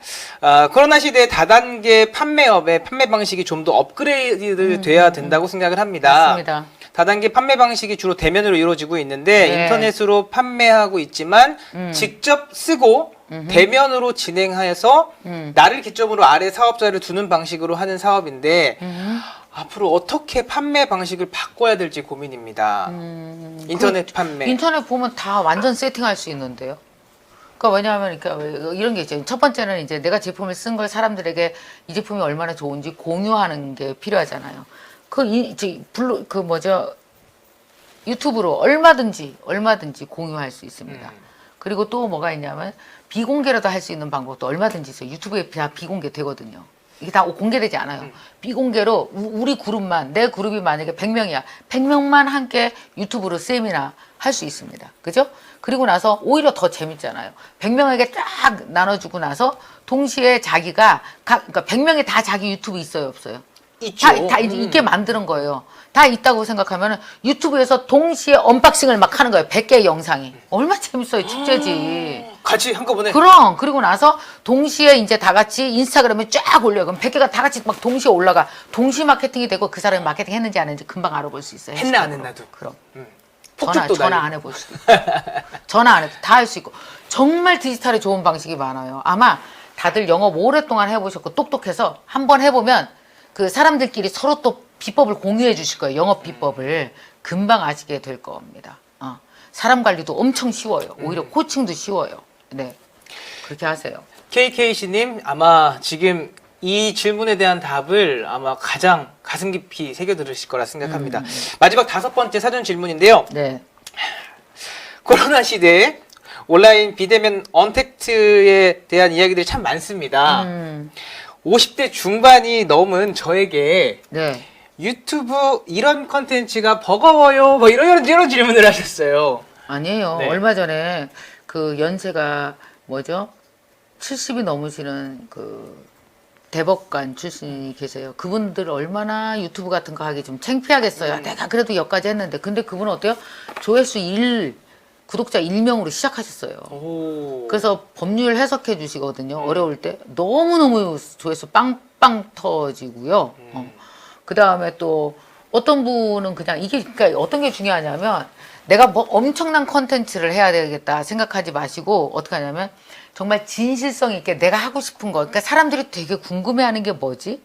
코로나 시대 다단계 판매업의 판매 방식이 좀 더 업그레이드 돼야 된다고 생각을 합니다. 맞습니다. 다단계 판매 방식이 주로 대면으로 이루어지고 있는데 네. 인터넷으로 판매하고 있지만 직접 쓰고 대면으로 진행해서 나를 기점으로 아래 사업자를 두는 방식으로 하는 사업인데 앞으로 어떻게 판매 방식을 바꿔야 될지 고민입니다. 인터넷 판매. 인터넷 보면 다 완전 세팅할 수 있는데요. 그러니까 왜냐하면 그러니까 이런 게 있죠. 첫 번째는 이제 내가 제품을 쓴 걸 사람들에게 이 제품이 얼마나 좋은지 공유하는 게 필요하잖아요. 유튜브로 얼마든지 공유할 수 있습니다. 그리고 또 뭐가 있냐면 비공개로도 할 수 있는 방법도 얼마든지 있어요. 유튜브에 다 비공개 되거든요. 이게 다 공개되지 않아요. 비공개로 우리 그룹만, 내 그룹이 만약에 100명이야. 100명만 함께 유튜브로 세미나 할 수 있습니다. 그죠? 그리고 나서 오히려 더 재밌잖아요. 100명에게 딱 나눠주고 나서 동시에 자기가 그러니까 100명이 다 자기 유튜브 있어요, 없어요? 있죠. 다 있게 만드는 거예요. 다 있다고 생각하면 유튜브에서 동시에 언박싱을 막 하는 거예요. 100개의 영상이. 얼마나 재밌어요. 축제지. 같이 한꺼번에. 그리고 나서 동시에 이제 다 같이 인스타그램에 쫙 올려요. 그럼 100개가 다 같이 막 동시에 올라가. 동시 마케팅이 되고 그 사람이 마케팅 했는지 안 했는지 금방 알아볼 수 있어요. 했나 안 했나도. 그럼. 폭죽도 전화 안 해볼 수도 있고. 전화 안 해도 다 할 수 있고. 정말 디지털에 좋은 방식이 많아요. 아마 다들 영업 오랫동안 해보셨고 똑똑해서 한번 해보면 그 사람들끼리 서로 또 비법을 공유해 주실 거예요. 영업 비법을. 금방 아시게 될 겁니다. 사람 관리도 엄청 쉬워요. 오히려 코칭도 쉬워요. 네. 그렇게 하세요. KKC님 아마 지금 이 질문에 대한 답을 아마 가장 가슴 깊이 새겨 들으실 거라 생각합니다. 마지막 5번째 사전 질문인데요. 네. 코로나 시대에 온라인 비대면 언택트에 대한 이야기들이 참 많습니다. 50대 중반이 넘은 저에게 네. 유튜브 이런 컨텐츠가 버거워요. 뭐 이런 질문을 하셨어요. 아니에요. 네. 얼마 전에 그 연세가 뭐죠? 70이 넘으시는 그 대법관 출신이 계세요. 그분들 얼마나 유튜브 같은 거 하기 좀 창피하겠어요. 내가 그래도 여기까지 했는데. 근데 그분은 어때요? 조회수 구독자 1명으로 시작하셨어요. 오. 그래서 법률 해석해 주시거든요. 어려울 때. 너무너무 조회수 빵빵 터지고요. 그 다음에 또 어떤 분은 그냥 그러니까 어떤 게 중요하냐면 내가 뭐 엄청난 컨텐츠를 해야 되겠다 생각하지 마시고 어떻게 하냐면 정말 진실성 있게 내가 하고 싶은 거. 그러니까 사람들이 되게 궁금해하는 게 뭐지?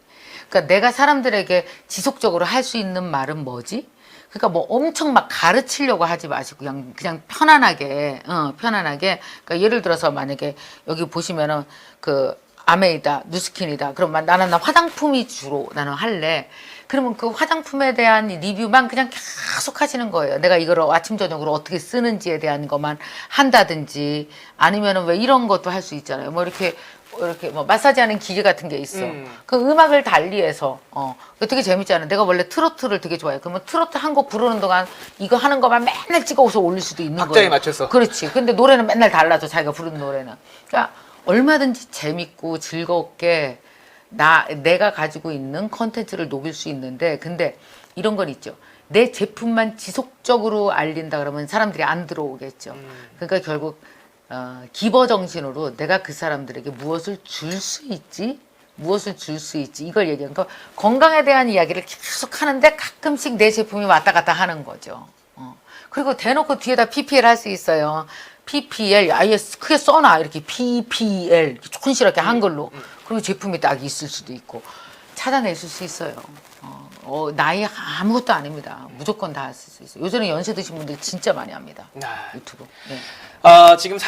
그러니까 내가 사람들에게 지속적으로 할 수 있는 말은 뭐지? 그러니까 뭐 엄청 막 가르치려고 하지 마시고 그냥 편안하게 그러니까 예를 들어서 만약에 여기 보시면은 그 아메이다, 누스킨이다. 그럼 나는 화장품이 주로 나는 할래. 그러면 그 화장품에 대한 리뷰만 그냥 계속 하시는 거예요. 내가 이걸 아침 저녁으로 어떻게 쓰는지에 대한 것만 한다든지 아니면은 왜 이런 것도 할 수 있잖아요. 뭐 이렇게 뭐 마사지하는 기계 같은 게 있어. 그 음악을 달리해서 그거 되게 재밌잖아. 내가 원래 트로트를 되게 좋아해. 그러면 트로트 한 곡 부르는 동안 이거 하는 것만 맨날 찍어서 올릴 수도 있는 거예요. 박자에 맞춰서. 그렇지. 근데 노래는 맨날 달라져. 자기가 부르는 노래는. 그러니까 얼마든지 재밌고 즐겁게 내가 가지고 있는 컨텐츠를 녹일 수 있는데 근데 이런 건 있죠. 내 제품만 지속적으로 알린다 그러면 사람들이 안 들어오겠죠. 그러니까 결국 기버 정신으로 내가 그 사람들에게 무엇을 줄 수 있지? 이걸 얘기하는 거. 건강에 대한 이야기를 계속 하는데 가끔씩 내 제품이 왔다 갔다 하는 거죠. 그리고 대놓고 뒤에다 PPL 할 수 있어요. PPL 아예 크게 써놔 이렇게 PPL 촌스럽게 한글로. 그리고 제품이 딱 있을 수도 있고 찾아내실 수 있어요. 나이 아무것도 아닙니다. 무조건 다 할 수 있어요. 요새는 연세 드신 분들 진짜 많이 합니다. 유튜브. 네. 지금